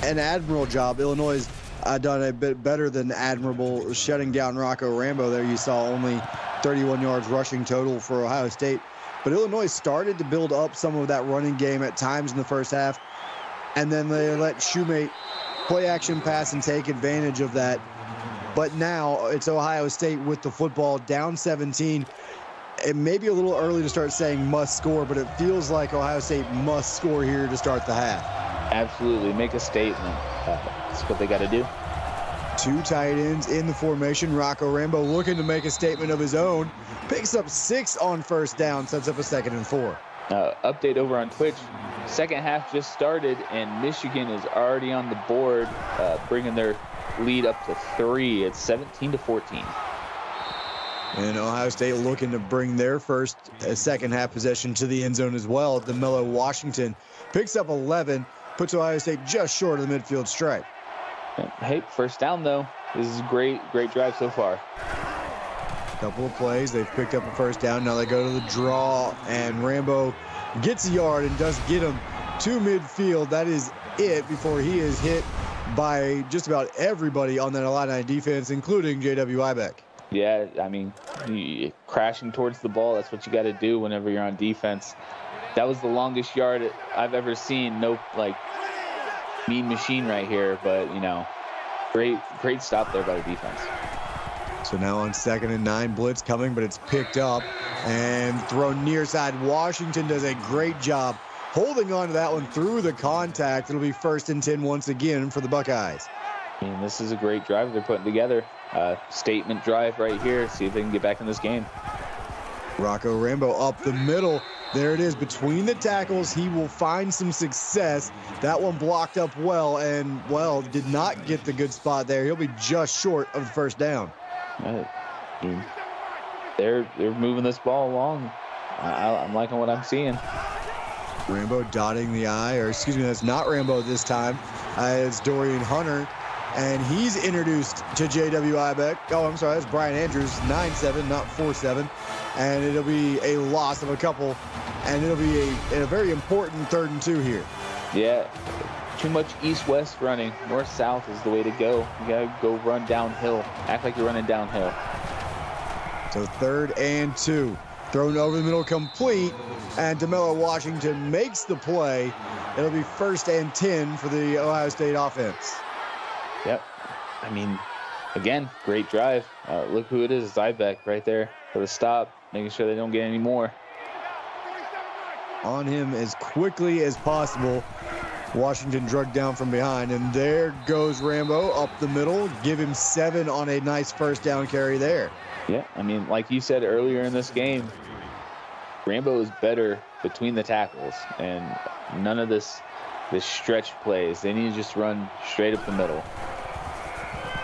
an admirable job. Illinois has done a bit better than admirable shutting down Rocco Rambo there. You saw only 31 yards rushing total for Ohio State. But Illinois started to build up some of that running game at times in the first half. And then they let Shoemate play action pass and take advantage of that. But now it's Ohio State with the football down 17. It may be a little early to start saying must score, but it feels like Ohio State must score here to start the half. Absolutely. Make a statement. That's what they got to do. Two tight ends in the formation. Rocco Rambo looking to make a statement of his own. Picks up 6 on first down, sets up a 2nd and 4. Update over on Twitch. Second half just started, and Michigan is already on the board, bringing their lead up to 3. It's 17-14. And Ohio State looking to bring their second half possession to the end zone as well. DeMello Washington picks up 11, puts Ohio State just short of the midfield stripe. Hey, first down though. This is a great drive so far. Couple of plays, they've picked up a first down. Now they go to the draw, and Rambo gets a yard and does get him to midfield. That is it before he is hit by just about everybody on that Illini defense, including J.W. Ibeck. Yeah, I mean, crashing towards the ball, that's what you got to do whenever you're on defense. That was the longest yard I've ever seen. No, mean machine right here, but, great stop there by the defense. So now on 2nd and 9, blitz coming, but it's picked up and thrown near side. Washington does a great job holding on to that one through the contact. It'll be 1st and 10 once again for the Buckeyes. I mean, this is a great drive they're putting together. Statement drive right here. See if they can get back in this game. Rocco Rambo up the middle. There it is between the tackles. He will find some success. That one blocked up well and, did not get the good spot there. He'll be just short of the first down. They're moving this ball along. I'm liking what I'm seeing. Rambo dotting the I, or excuse me, that's not Rambo this time. It's Dorian Hunter, and he's introduced to J.W. Ibeck. Oh, I'm sorry, that's Brian Andrews, 9-7, not 4-7. And it'll be a loss of a couple, and it'll be a very important 3rd and 2 here. Yeah, too much east-west running. North-south is the way to go. You got to go run downhill. Act like you're running downhill. So 3rd and 2. Thrown over the middle, complete, and DeMello Washington makes the play. It'll be 1st and 10 for the Ohio State offense. Yep. I mean, again, great drive. Look who it is. It's Ibeck right there for the stop, making sure they don't get any more. On him as quickly as possible. Washington drugged down from behind, and there goes Rambo up the middle. Give him 7 on a nice first down carry there. Yeah, I mean, like you said earlier in this game, Rambo is better between the tackles, and none of this stretch plays. They need to just run straight up the middle.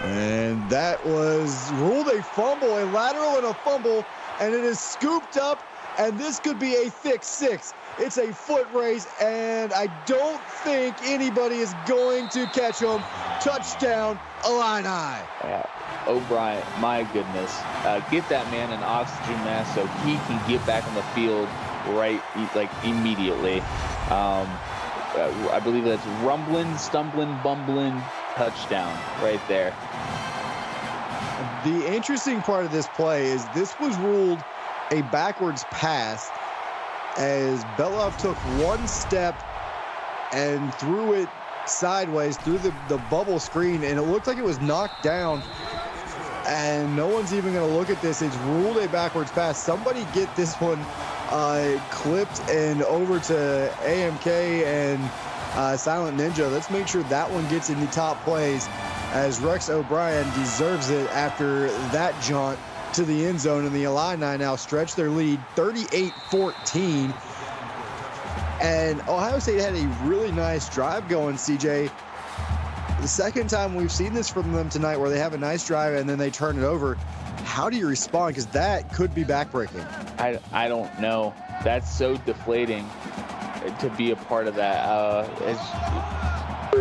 And that was ruled a fumble, a lateral and a fumble, and it is scooped up, and this could be a thick 6. It's a foot race, and I don't think anybody is going to catch him. Touchdown, Illini. Yeah. O'Brien, my goodness. Get that man an oxygen mask so he can get back on the field immediately. I believe that's rumbling, stumbling, bumbling touchdown right there. The interesting part of this play is this was ruled a backwards pass as Beloff took one step and threw it sideways through the bubble screen, and it looked like it was knocked down. And no one's even going to look at this. It's ruled a backwards pass. Somebody get this one clipped and over to AMK and Silent Ninja. Let's make sure that one gets in the top plays, as Rex O'Brien deserves it after that jaunt to the end zone. And the Illini now stretch their lead 38-14. And Ohio State had a really nice drive going, CJ. The second time we've seen this from them tonight, where they have a nice drive and then they turn it over. How do you respond? Because that could be backbreaking. I don't know. That's so deflating to be a part of that.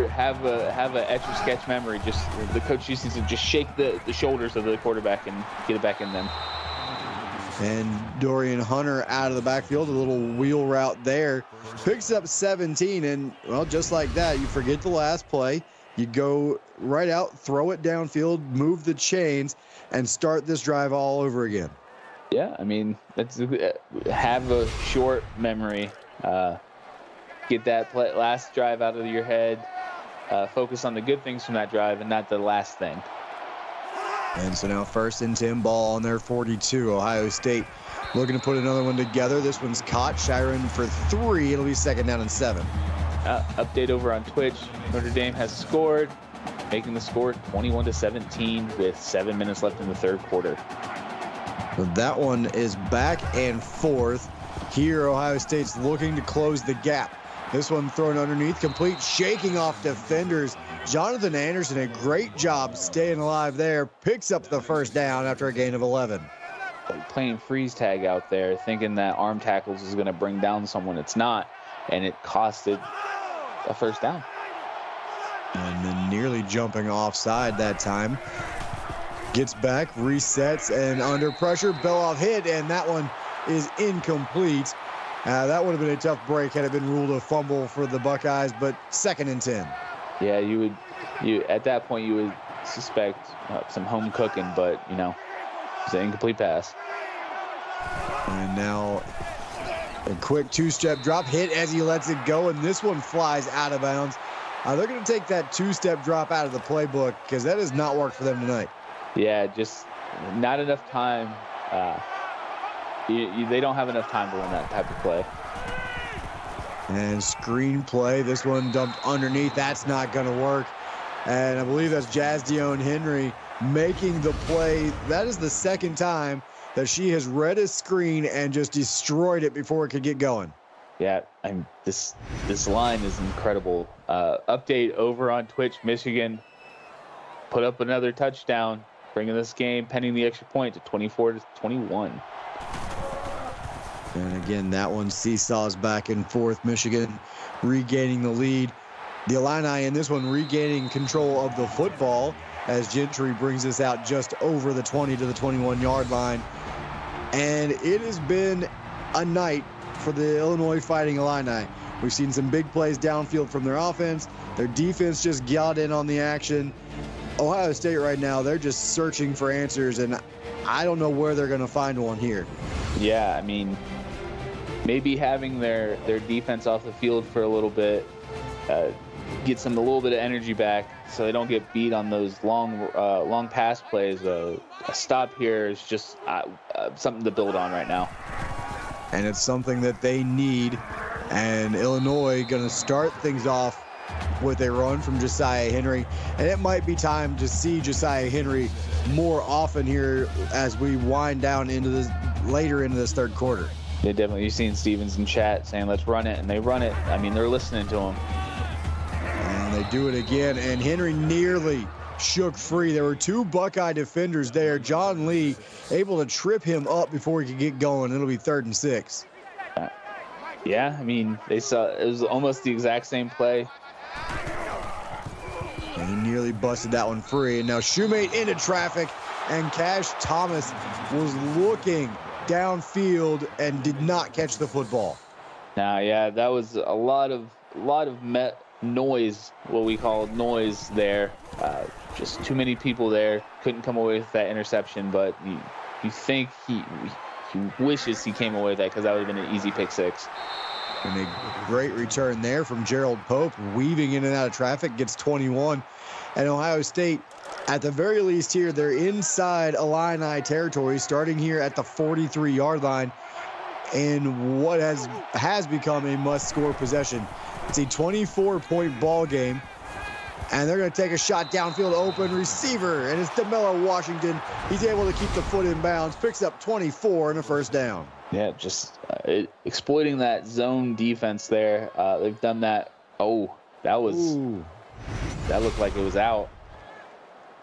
Have a etch a sketch memory. Just the coach just needs to just shake the shoulders of the quarterback and get it back in them. And Dorian Hunter out of the backfield, a little wheel route there, picks up 17, and well, just like that, you forget the last play. You go right out, throw it downfield, move the chains, and start this drive all over again. Yeah, I mean, have a short memory. Get that last drive out of your head. focus on the good things from that drive and not the last thing. And so now 1st and 10 ball on their 42. Ohio State looking to put another one together. This one's caught. Shiren for 3. It'll be 2nd down and 7. Update over on Twitch. Notre Dame has scored, making the score 21-17 with 7 minutes left in the 3rd quarter. So that one is back and forth. Here, Ohio State's looking to close the gap. This one thrown underneath, complete, shaking off defenders. Jonathan Anderson, a great job staying alive there, picks up the 1st down after a gain of 11. Playing freeze tag out there, thinking that arm tackles is going to bring down someone. It's not, and it costed a 1st down. And then nearly jumping offside that time. Gets back, resets, and under pressure, Beloff hit, and that one is incomplete. That would have been a tough break had it been ruled a fumble for the Buckeyes, but 2nd and 10. Yeah, you at that point you would suspect some home cooking, but it's an incomplete pass. And now a quick 2-step drop, hit as he lets it go, and this one flies out of bounds. They're going to take that 2-step drop out of the playbook because that has not worked for them tonight. Yeah, just not enough time. They don't have enough time to run that type of play. And screen play, this one dumped underneath. That's not going to work. And I believe that's Jazdione Henry making the play. That is the 2nd time that she has read a screen and just destroyed it before it could get going. Yeah, this line is incredible. Update over on Twitch. Michigan put up another touchdown, bringing this game pending the extra point to 24-21. And again, that one seesaws back and forth. Michigan regaining the lead. The Illini in this one regaining control of the football as Gentry brings us out just over the 20 to the 21-yard line. And it has been a night for the Illinois Fighting Illini. We've seen some big plays downfield from their offense. Their defense just got in on the action. Ohio State right now, they're just searching for answers, and I don't know where they're going to find one here. Yeah, maybe having their defense off the field for a little bit gets them a little bit of energy back so they don't get beat on those long pass plays. A stop here is just something to build on right now. And it's something that they need. And Illinois going to start things off with a run from Josiah Henry. And it might be time to see Josiah Henry more often here as we wind down into this later into this 3rd quarter. They definitely, you've seen Stevens in chat saying, let's run it, and they run it. They're listening to him. And they do it again, and Henry nearly shook free. There were 2 Buckeye defenders there. John Lee able to trip him up before he could get going. It'll be 3rd and 6. Yeah, they saw it was almost the exact same play. And he nearly busted that one free. And now Shoemate into traffic, and Cash Thomas was looking downfield and did not catch the football. Now, yeah, that was a lot of noise, what we call noise there. Just too many people there. Couldn't come away with that interception, but you think he wishes he came away with that because that would have been an easy pick 6. And a great return there from Gerald Pope, weaving in and out of traffic, gets 21. And Ohio State, at the very least here, they're inside Illini territory, starting here at the 43-yard line in what has become a must-score possession. It's a 24-point ball game, and they're going to take a shot downfield, open receiver, and it's DeMello Washington. He's able to keep the foot in bounds, picks up 24 and a 1st down. Yeah, just exploiting that zone defense there. They've done that. Oh, that looked like it was out.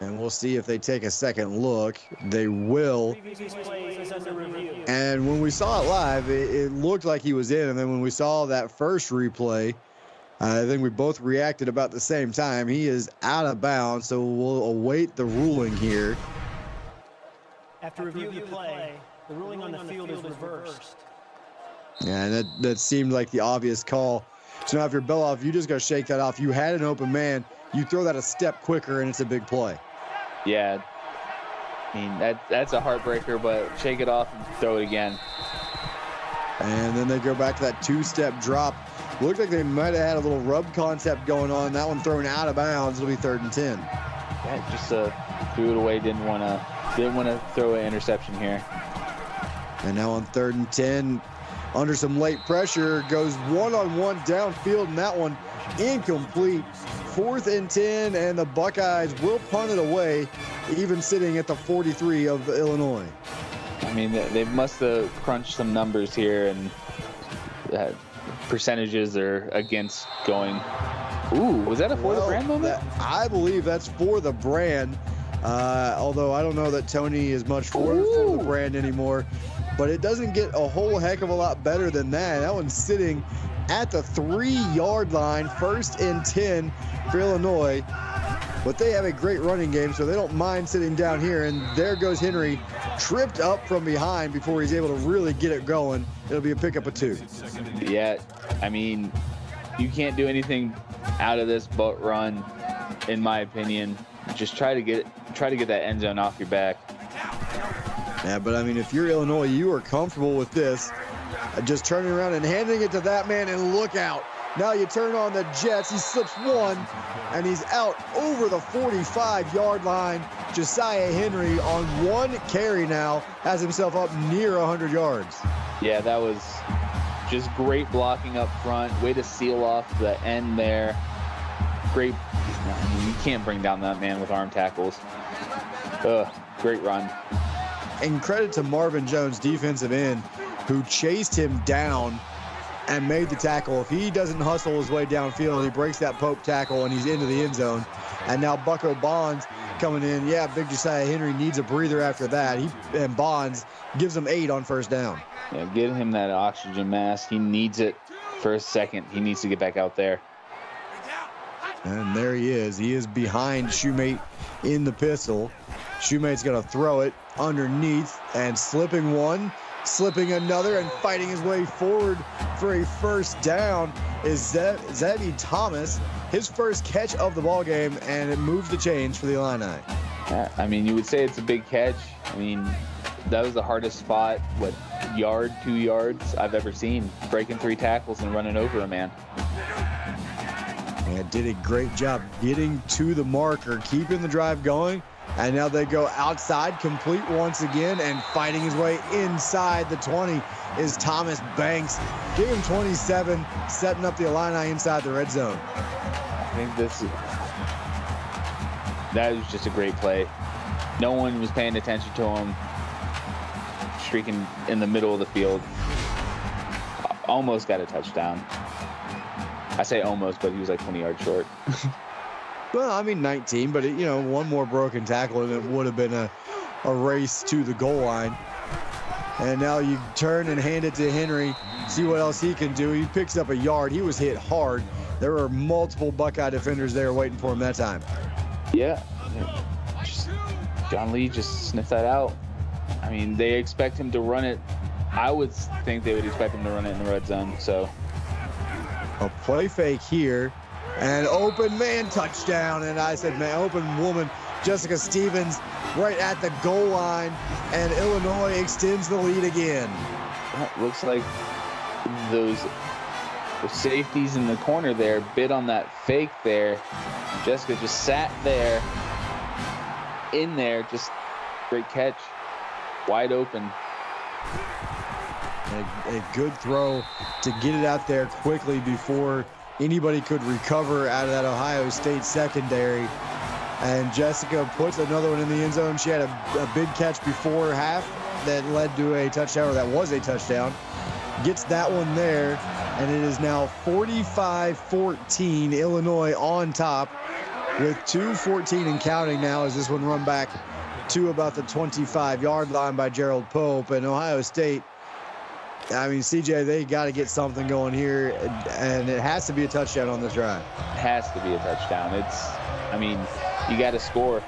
And we'll see if they take a second look. They will. And when we saw it live, it looked like he was in. And then when we saw that first replay, I think we both reacted about the same time. He is out of bounds, so we'll await the ruling here. After review of the play, the ruling on the field is reversed. Yeah, and that seemed like the obvious call. So now if you're Beloff, you just got to shake that off. You had an open man. You throw that a step quicker, and it's a big play. Yeah. That's a heartbreaker, but shake it off and throw it again. And then they go back to that 2-step drop. Looked like they might have had a little rub concept going on. That one thrown out of bounds. It'll be 3rd and 10. Yeah, just threw it away. Didn't want to throw an interception here. And now on 3rd and 10, under some late pressure, goes one-on-one downfield, and that one incomplete. 4th and 10, and the Buckeyes will punt it away, even sitting at the 43 of Illinois. I mean, they must have crunched some numbers here, and percentages are against going. Ooh, was that a for the brand moment? I believe that's for the brand. Although I don't know that Tony is much for the brand anymore. But it doesn't get a whole heck of a lot better than that. That one's sitting at the 3-yard line, 1st and 10 for Illinois. But they have a great running game, so they don't mind sitting down here. And there goes Henry, tripped up from behind before he's able to really get it going. It'll be a pickup of 2. Yeah, I mean, you can't do anything out of this but run, in my opinion. Just try to get that end zone off your back. Yeah, but I mean, if you're Illinois, you are comfortable with this. Just turning around and handing it to that man, and look out. Now you turn on the Jets. He slips one, and he's out over the 45-yard line. Josiah Henry on one carry now has himself up near 100 yards. Yeah, that was just great blocking up front. Way to seal off the end there. Great. I mean, you can't bring down that man with arm tackles. Great run. And credit to Marvin Jones, defensive end, who chased him down and made the tackle. If he doesn't hustle his way downfield, he breaks that poke tackle and he's into the end zone. And now Bucko Bonds coming in. Yeah, big Josiah Henry needs a breather after that. And Bonds gives him 8 on 1st down. Yeah, get him that oxygen mask. He needs it for a second. He needs to get back out there. And there he is. He is behind Shoemate in the pistol. Shoemate's going to throw it underneath and slipping one, slipping another, and fighting his way forward for a 1st down is Zadie Thomas. His first catch of the ball game, and it moves the chains for the Illini. Yeah, I mean, you would say it's a big catch. I mean, that was the hardest spot, 2 yards I've ever seen, breaking 3 tackles and running over a man. And did a great job getting to the marker, keeping the drive going. And now they go outside, complete once again, and fighting his way inside the 20 is Thomas Banks. Give him 27, setting up the Illini inside the red zone. I think that was just a great play. No one was paying attention to him. Streaking in the middle of the field. Almost got a touchdown. I say almost, but he was like 20 yards short. Well, I mean 19, but one more broken tackle and it would have been a race to the goal line. And now you turn and hand it to Henry, see what else he can do. He picks up a yard. He was hit hard. There were multiple Buckeye defenders there waiting for him that time. Yeah. John Lee just sniffed that out. I mean, they expect him to run it. I would think they would expect him to run it in the red zone. So a play fake here. And open man touchdown. And I said, man, open woman, Jessica Stevens right at the goal line. And Illinois extends the lead again. It looks like those safeties in the corner there bid on that fake there. Jessica just sat there, in there, just great catch, wide open. A good throw to get it out there quickly before anybody could recover out of that Ohio State secondary. And Jessica puts another one in the end zone. She had a big catch before half that led to a touchdown, or that was a touchdown. Gets that one there, and it is now 45-14, Illinois on top with 2:14 and counting now as this one run back to about the 25-yard line by Gerald Pope. And Ohio State, I mean, CJ, they got to get something going here, and it has to be a touchdown on this drive. It has to be a touchdown. I mean, you got to score.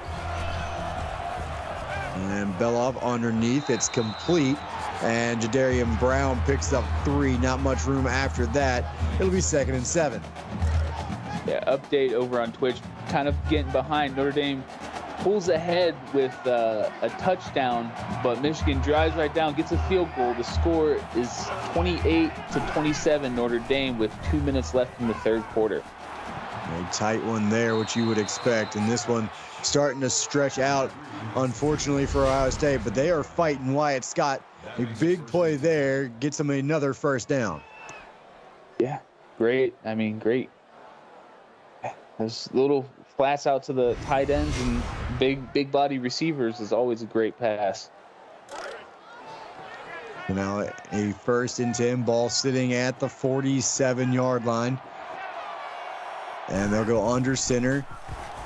And Beloff underneath. It's complete. And Jadarian Brown picks up 3. Not much room after that. It'll be 2nd and 7. Yeah, update over on Twitch. Kind of getting behind. Notre Dame pulls ahead with a touchdown, but Michigan drives right down, gets a field goal. The score is 28-27 Notre Dame with 2 minutes left in the third quarter. A tight one there, which you would expect. And this one starting to stretch out, unfortunately, for Ohio State. But they are fighting. Wyatt Scott, a big play there, gets them another first down. Yeah, great. I mean, great. Those little flats out to the tight ends and big body receivers is always a great pass. Now a 1st and 10, ball sitting at the 47-yard line. And they'll go under center.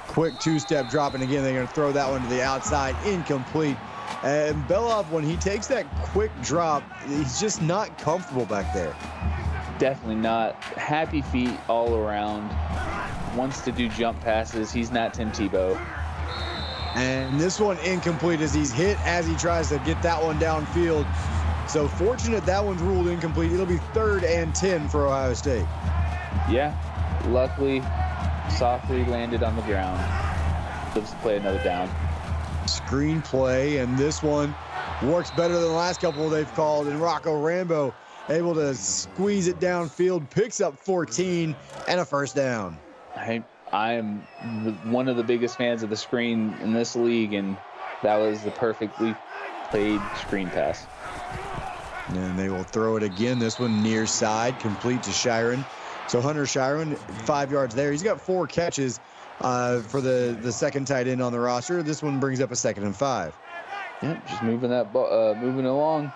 Quick 2-step drop, and again, they're going to throw that one to the outside, incomplete. And Beloff, when he takes that quick drop, he's just not comfortable back there. Definitely not. Happy feet all around. Wants to do jump passes. He's not Tim Tebow. And this one incomplete as he's hit as he tries to get that one downfield. So fortunate that one's ruled incomplete. It'll be 3rd and 10 for Ohio State. Yeah, luckily, softly landed on the ground. Let's play another down. Screen play, and this one works better than the last couple they've called. And Rocco Rambo able to squeeze it downfield, picks up 14 and a first down. I am one of the biggest fans of the screen in this league, and that was the perfectly played screen pass. And they will throw it again. This one near side, complete to Shiren. So Hunter Shiren, 5 yards there. He's got 4 catches for the second tight end on the roster. This one brings up a 2nd and 5. Yep, just moving that moving along.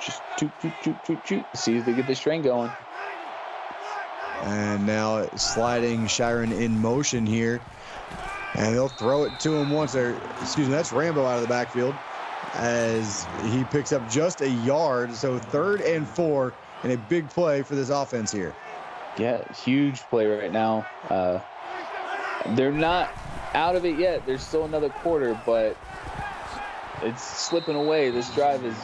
Just shoot. See if they get this train going. And now sliding Shiren in motion here. And they'll throw it to him once. That's Rambo out of the backfield as he picks up just a yard. So 3rd and 4 and a big play for this offense here. Yeah, huge play right now. They're not out of it yet. There's still another quarter, but it's slipping away. This drive is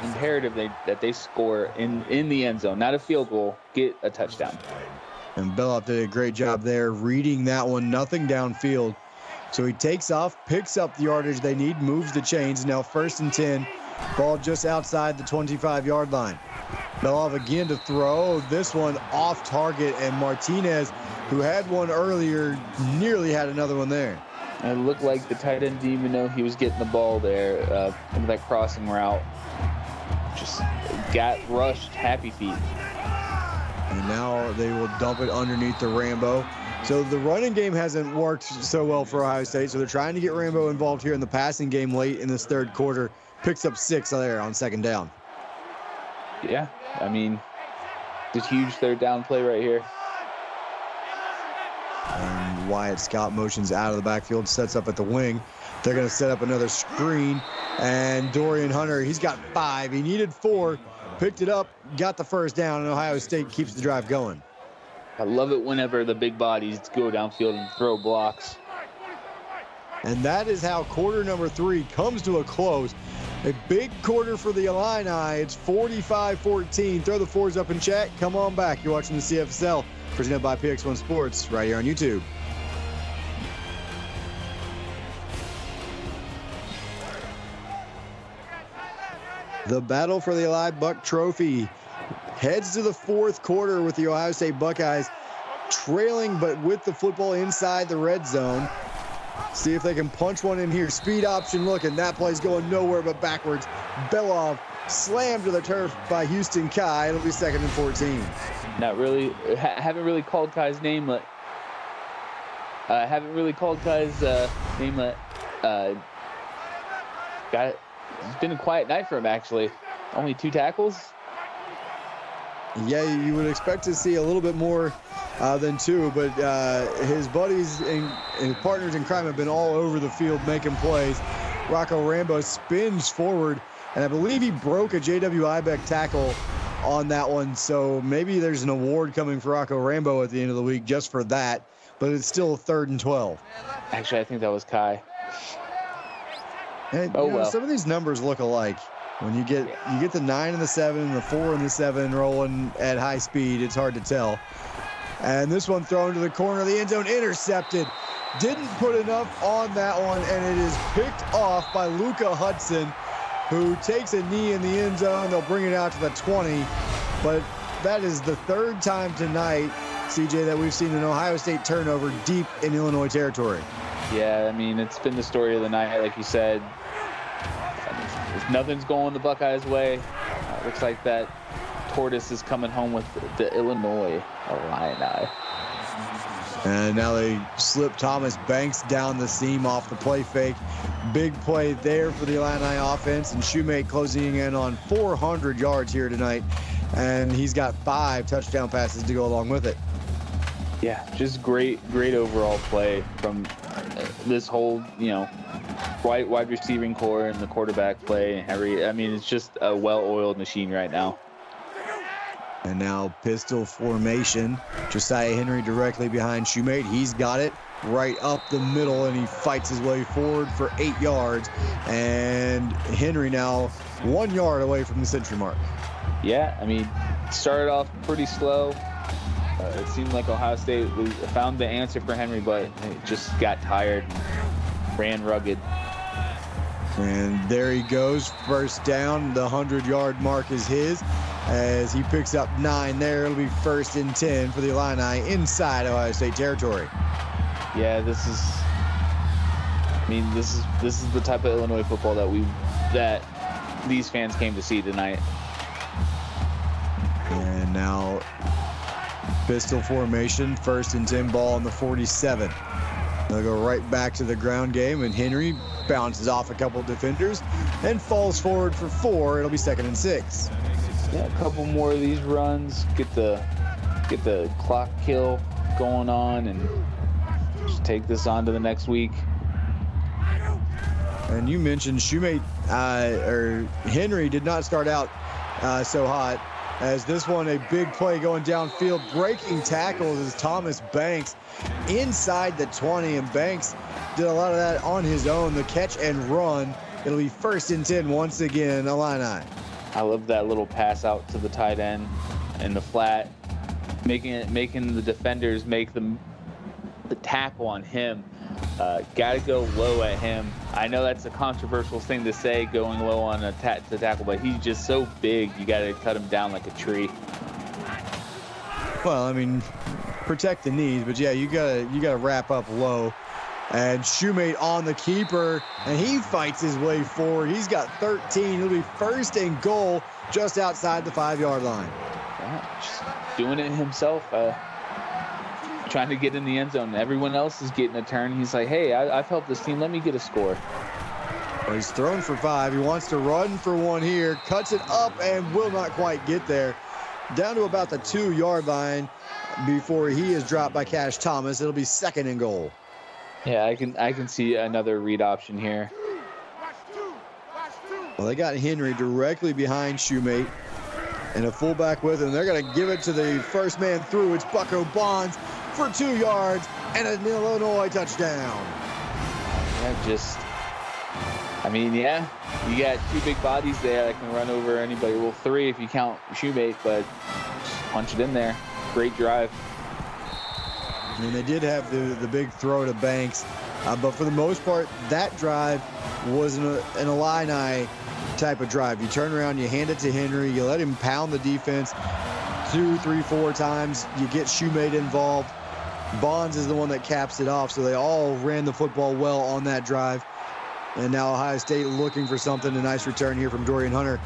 imperative that they score in the end zone, not a field goal, get a touchdown. And Beloff did a great job there reading that one, nothing downfield. So he takes off, picks up the yardage they need, moves the chains. Now 1st and 10, ball just outside the 25-yard line. Beloff again to throw. This one off target, and Martinez, who had one earlier, nearly had another one there. It looked like the tight end didn't even know he was getting the ball there into that crossing route. Just got rushed, happy feet. And now they will dump it underneath the Rambo. So the running game hasn't worked so well for Ohio State, so they're trying to get Rambo involved here in the passing game late in this third quarter. Picks up 6 there on 2nd down. Yeah, I mean, it's a huge 3rd down play right here. And Wyatt Scott motions out of the backfield, sets up at the wing. They're going to set up another screen. And Dorian Hunter, he's got 5. He needed 4, picked it up, got the first down, and Ohio State keeps the drive going. I love it whenever the big bodies go downfield and throw blocks. And that is how quarter number 3 comes to a close. A big quarter for the Illini. It's 45-14. Throw the 4s up in chat. Come on back. You're watching the CFSL, presented by PX1 Sports, right here on YouTube. The battle for the Eli Buck Trophy heads to the 4th quarter with the Ohio State Buckeyes trailing, but with the football inside the red zone. See if they can punch one in here. Speed option looking. That play's going nowhere but backwards. Belov slammed to the turf by Houston Kai. It'll be 2nd and 14. Not really. Haven't really called Kai's name. It's been a quiet night for him, actually. Only 2 tackles. Yeah, you would expect to see a little bit more than 2, but his buddies and his partners in crime have been all over the field making plays. Rocco Rambo spins forward, and I believe he broke a J.W. Ibeck tackle on that one, so maybe there's an award coming for Rocco Rambo at the end of the week just for that, but it's still 3rd and 12. Actually, I think that was Kai. And, well. Some of these numbers look alike. When you get the 9 and the 7 and the 4 and the 7 rolling at high speed, it's hard to tell. And this one thrown to the corner of the end zone, intercepted. Didn't put enough on that one, and it is picked off by Luka Hudson, who takes a knee in the end zone. They'll bring it out to the 20, but that is the third time tonight, CJ, that we've seen an Ohio State turnover deep in Illinois territory. Yeah, I mean, it's been the story of the night, like you said. If nothing's going the Buckeyes' way, looks like that tortoise is coming home with the Illinois Illini. And now they slip Thomas Banks down the seam off the play fake. Big play there for the Illini offense, and Shoemate closing in on 400 yards here tonight. And he's got 5 touchdown passes to go along with it. Yeah, just great overall play from this whole, wide receiving core and the quarterback play. I mean, it's just a well-oiled machine right now. And now pistol formation. Josiah Henry directly behind Shoemate. He's got it right up the middle, and he fights his way forward for 8 yards. And Henry now 1 yard away from the century mark. Yeah, I mean, started off pretty slow. It seemed like Ohio State found the answer for Henry, but it just got tired and ran rugged. And there he goes, first down. The 100-yard mark is his as he picks up 9 there. It'll be 1st and 10 for the Illini inside Ohio State territory. Yeah, this is the type of Illinois football that these fans came to see tonight. And now pistol formation, 1st and 10 ball on the 47. They'll go right back to the ground game, and Henry bounces off a couple defenders and falls forward for 4. It'll be 2nd and 6. Yeah, a couple more of these runs, get the clock kill going on, and just take this on to the next week. And you mentioned Shoemate Henry did not start out so hot, as this one a big play going downfield, breaking tackles is Thomas Banks inside the 20, and Banks did a lot of that on his own, the catch and run. It'll be 1st and 10 once again, Illini. I love that little pass out to the tight end in the flat, making the defenders make the tackle on him. Got to go low at him. I know that's a controversial thing to say, going low on a tackle, but he's just so big, you got to cut him down like a tree. Well, I mean, protect the knees, but yeah, you gotta wrap up low. And Shoemate on the keeper, and he fights his way forward. He's got 13. It'll be 1st and goal just outside the 5-yard line. Yeah, just doing it himself. Trying to get in the end zone. Everyone else is getting a turn. He's like, hey, I've helped this team. Let me get a score. Well, he's thrown for 5. He wants to run for 1 here. Cuts it up and will not quite get there. Down to about the 2-yard line before he is dropped by Cash Thomas. It'll be 2nd and goal. Yeah, I can see another read option here. Well, they got Henry directly behind Shoemate and a fullback with him. They're going to give it to the first man through. It's Bucko Bonds for 2 yards and an Illinois touchdown. Yeah, you got 2 big bodies there that can run over anybody. Well, 3 if you count Shoemate, but just punch it in there. Great drive. I mean, they did have the big throw to Banks, but for the most part, that drive was an Illini type of drive. You turn around, you hand it to Henry, you let him pound the defense 2, 3, 4 times. You get Shoemate involved. Bonds is the one that caps it off, so they all ran the football well on that drive. And now Ohio State looking for something. A nice return here from Dorian Hunter.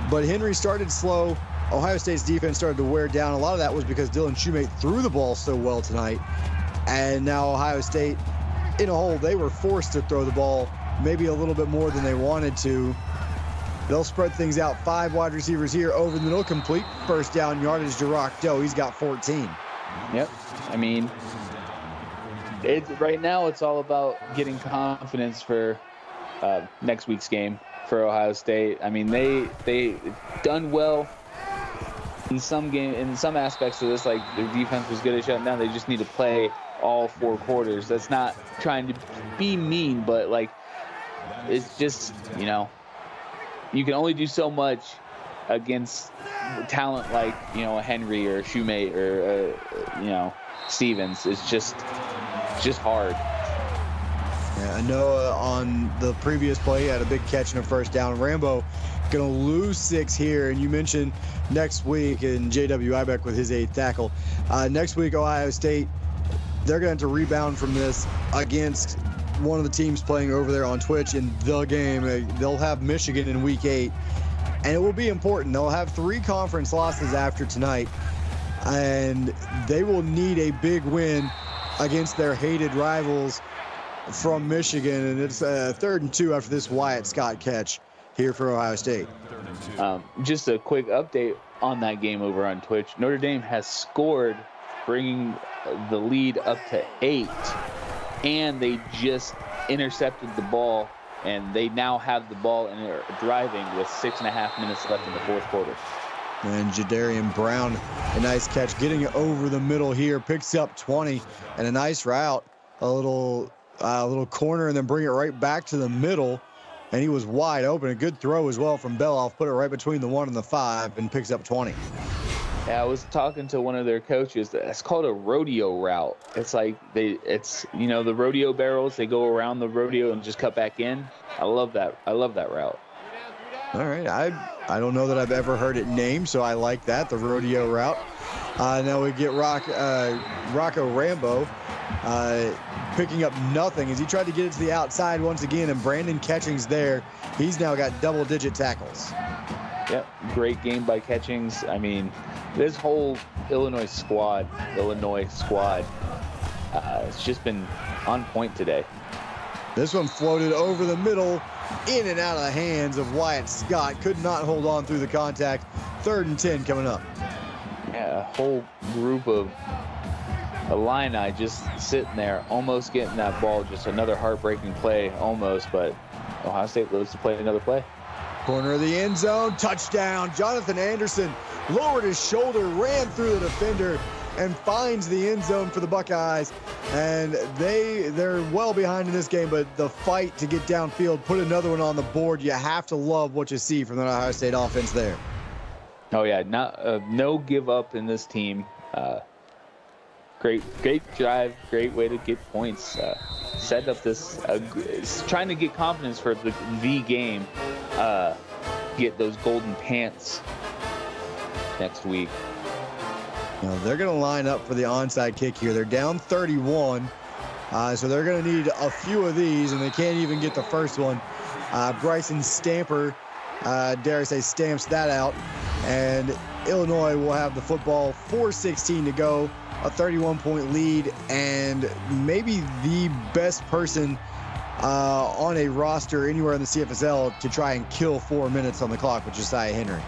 But Henry started slow. Ohio State's defense started to wear down. A lot of that was because Dylan Shoemate threw the ball so well tonight. And now Ohio State, in a hole, they were forced to throw the ball maybe a little bit more than they wanted to. They'll spread things out. 5 wide receivers here over the middle. Complete first down yardage to Rock Doe. He's got 14. Yep. I mean, right now it's all about getting confidence for next week's game for Ohio State. I mean, they done well in some aspects of this. Like, their defense was good at shutting down. They just need to play all 4 quarters. That's not trying to be mean, but like, it's just, you can only do so much against talent like, you know, a Henry or a Shoemate or, you know, Stevens. It's just hard. Yeah, I know on the previous play, he had a big catch and a first down. Rambo going to lose 6 here. And you mentioned next week, and J.W. Ibeck with his 8th tackle. Next week, Ohio State, they're going to rebound from this against one of the teams playing over there on Twitch in the game. They'll have Michigan in week 8. And it will be important. They'll have 3 conference losses after tonight. And they will need a big win against their hated rivals from Michigan, and it's 3rd and 2 after this Wyatt Scott catch here for Ohio State. Just a quick update on that game over on Twitch. Notre Dame has scored, bringing the lead up to 8, and they just intercepted the ball, and they now have the ball and are driving with 6.5 minutes left in the 4th quarter. And Jadarian Brown, a nice catch, getting it over the middle here, picks up 20, and a nice route, a little corner, and then bring it right back to the middle. And he was wide open. A good throw as well from Beloff. Put it right between the 1 and the 5 and picks up 20. Yeah, I was talking to one of their coaches. It's called a rodeo route. It's like it's you know, the rodeo barrels, they go around the rodeo and just cut back in. I love that route. All right. I don't know that I've ever heard it named, so I like that, the rodeo route. Now we get Rocco Rambo picking up nothing as he tried to get it to the outside once again, and Brandon Catchings there. He's now got double-digit tackles. Yep, great game by Catchings. I mean, this whole Illinois squad, it's just been on point today. This one floated over the middle, in and out of the hands of Wyatt Scott. Could not hold on through the contact. 3rd and 10 coming up. Yeah, a whole group of Illini just sitting there, almost getting that ball. Just another heartbreaking play, almost, but Ohio State lives to play another play. Corner of the end zone, touchdown. Jonathan Anderson lowered his shoulder, ran through the defender, and finds the end zone for the Buckeyes. And they're well behind in this game, but the fight to get downfield, put another one on the board. You have to love what you see from the Ohio State offense there. Oh yeah, no give up in this team. Great drive, great way to get points. Set up this, trying to get confidence for the game. Get those golden pants next week. Now they're going to line up for the onside kick here. They're down 31, so they're going to need a few of these, and they can't even get the first one. Bryson Stamper, dare I say, stamps that out, and Illinois will have the football. 4:16 to go, a 31-point lead, and maybe the best person on a roster anywhere in the CFSL to try and kill 4 minutes on the clock with Josiah Henry.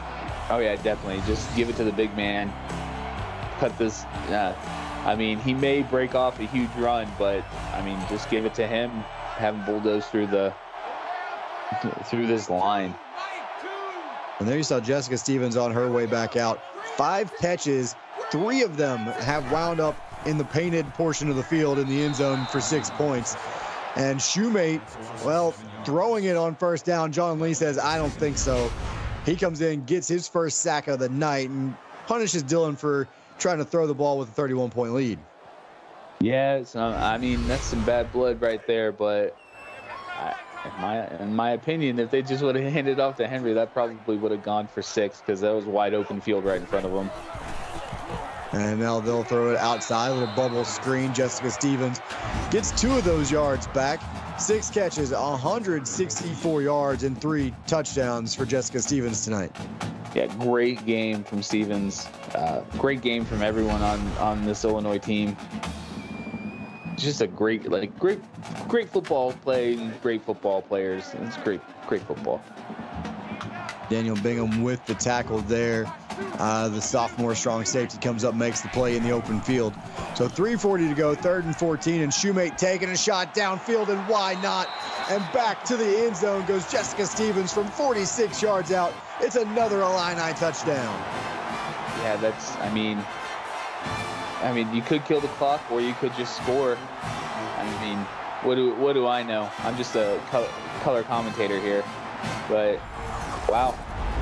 Oh yeah, definitely. Just give it to the big man. Cut this. I mean, he may break off a huge run, but I mean, just give it to him. Have him bulldoze through this line. And there you saw Jessica Stevens on her way back out. 5 catches, 3 of them have wound up in the painted portion of the field in the end zone for 6 points. And Shoemate, well, throwing it on first down. John Lee says, I don't think so. He comes in, gets his first sack of the night, and punishes Dylan for trying to throw the ball with a 31-point lead. Yeah, I mean, that's some bad blood right there, but in my opinion, if they just would have handed it off to Henry, that probably would have gone for 6, because that was wide open field right in front of him. And now they'll throw it outside, a little bubble screen. Jessica Stevens gets 2 of those yards back. 6 catches, 164 yards, and 3 touchdowns for Jessica Stevens tonight. Yeah, great game from Stevens. Great game from everyone on this Illinois team. Just a great football play, great football players. It's great football. Daniel Bingham with the tackle there. The sophomore strong safety comes up, makes the play in the open field. So 3:40 to go, 3rd and 14, and Shoemate taking a shot downfield, and why not? And back to the end zone goes Jessica Stevens from 46 yards out. It's another Illini touchdown. Yeah, I mean, you could kill the clock or you could just score. I mean, what do I know? I'm just a color commentator here. But wow,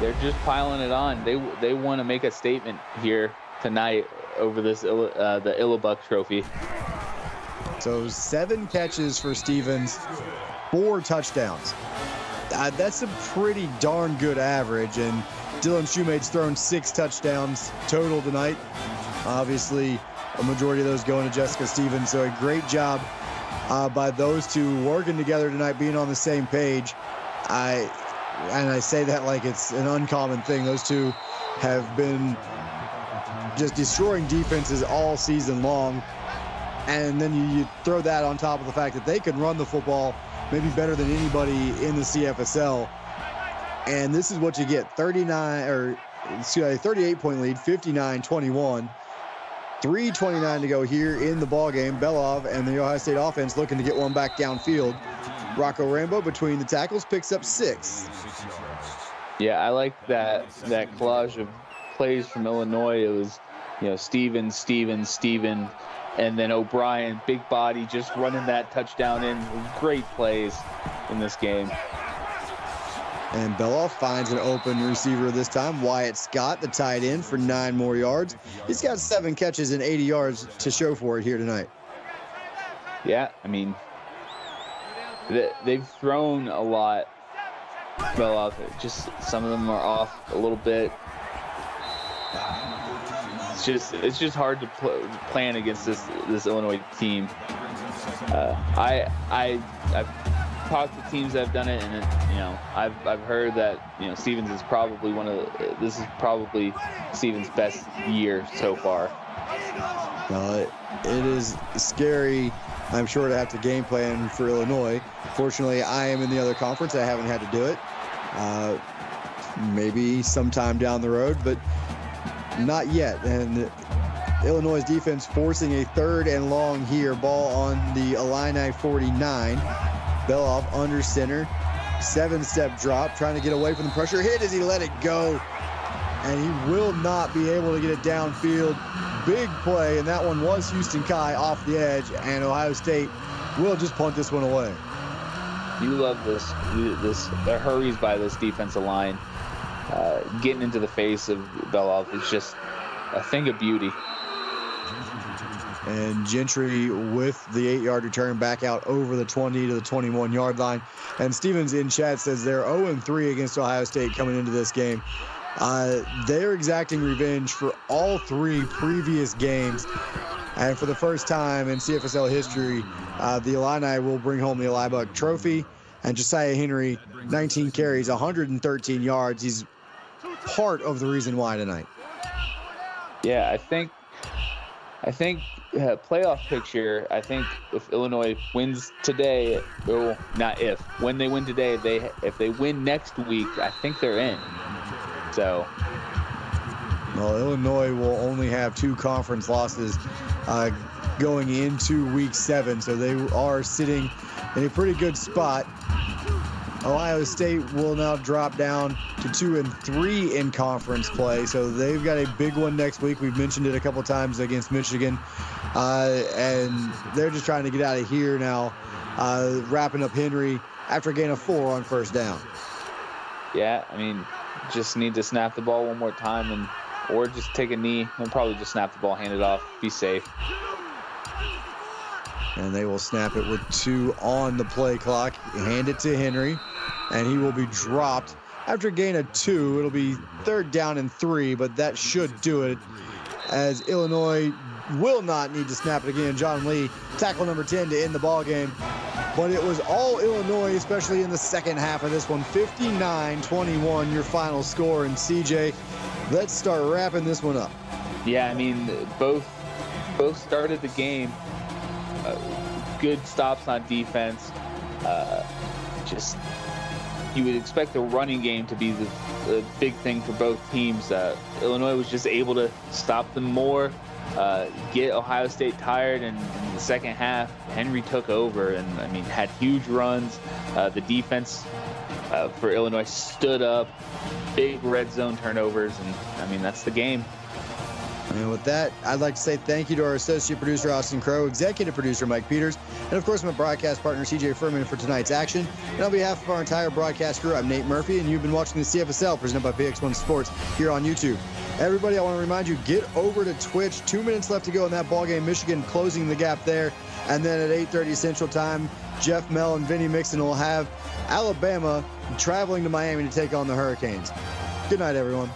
they're just piling it on. They want to make a statement here tonight over this the Illabuk Trophy. So 7 catches for Stevens, 4 touchdowns. That's a pretty darn good average, and Dylan Shoemate's thrown 6 touchdowns total tonight. Obviously, a majority of those going to Jessica Stevens, so a great job by those two working together tonight, being on the same page. I say that like it's an uncommon thing. Those two have been just destroying defenses all season long, and then you throw that on top of the fact that they can run the football maybe better than anybody in the CFSL. And this is what you get: 38-point lead, 59-21. 3:29 to go here in the ball game. Belov and the Ohio State offense looking to get one back downfield. Rocco Rambo between the tackles picks up 6. Yeah, I like that collage of plays from Illinois. It was, Steven, and then O'Brien, big body, just running that touchdown in. Great plays in this game. And Belov finds an open receiver this time. Wyatt Scott, the tight end, for 9 more yards. He's got 7 catches and 80 yards to show for it here tonight. Yeah, I mean, they've thrown a lot. Belov, just some of them are off a little bit. It's just hard to plan against this Illinois team. I've talked to teams that have done it, and I've heard that Stevens is probably this is probably Stevens' best year so far. It is scary, I'm sure, to have to game plan for Illinois. Fortunately, I am in the other conference. I haven't had to do it. Maybe sometime down the road, but not yet. And Illinois' defense forcing a 3rd and long here. Ball on the Illini 49. Belov under center. 7-step drop, trying to get away from the pressure. Hit as he let it go. And he will not be able to get it downfield. Big play, and that one was Houston Kai off the edge, and Ohio State will just punt this one away. You love the hurries by this defensive line. Getting into the face of Belov is just a thing of beauty. And Gentry with the 8-yard return back out over the 20 to the 21-yard line. And Stevens in chat says they're 0-3 against Ohio State coming into this game. They're exacting revenge for all 3 previous games. And for the first time in CFSL history, the Illini will bring home the Illibuk Trophy. And Josiah Henry, 19 carries, 113 yards. He's part of the reason why tonight. Yeah, I think playoff picture, I think if Illinois wins today, when they win today, if they win next week, I think they're in. So, well, Illinois will only have 2 conference losses going into week 7, so they are sitting in a pretty good spot. Ohio State will now drop down to 2-3 in conference play, so they've got a big one next week. We've mentioned it a couple times against Michigan, and they're just trying to get out of here now, wrapping up Henry after a gain of 4 on first down. Yeah, I mean, just need to snap the ball one more time, or just take a knee, and probably just snap the ball, hand it off, be safe. And they will snap it with 2 on the play clock. Hand it to Henry, and he will be dropped. After a gain of 2, it'll be 3rd down and 3, but that should do it, as Illinois will not need to snap it again. John Lee, tackle number 10 to end the ball game. But it was all Illinois, especially in the second half of this one. 59-21, your final score. And CJ, let's start wrapping this one up. Yeah, I mean, both started the game. Good stops on defense. Just you would expect the running game to be the big thing for both teams. Illinois was just able to stop them more, get Ohio State tired, and in the second half, Henry took over and, I mean, had huge runs. The defense for Illinois stood up, big red zone turnovers, and, I mean, that's the game. And with that, I'd like to say thank you to our associate producer, Austin Crow, executive producer, Mike Peters, and of course, my broadcast partner, CJ Furman, for tonight's action. And on behalf of our entire broadcast crew, I'm Nate Murphy, and you've been watching the CFSL presented by PX1 Sports here on YouTube. Everybody, I want to remind you, get over to Twitch. 2 minutes left to go in that ball game. Michigan closing the gap there. And then at 8:30 Central Time, Jeff Mell and Vinny Mixon will have Alabama traveling to Miami to take on the Hurricanes. Good night, everyone.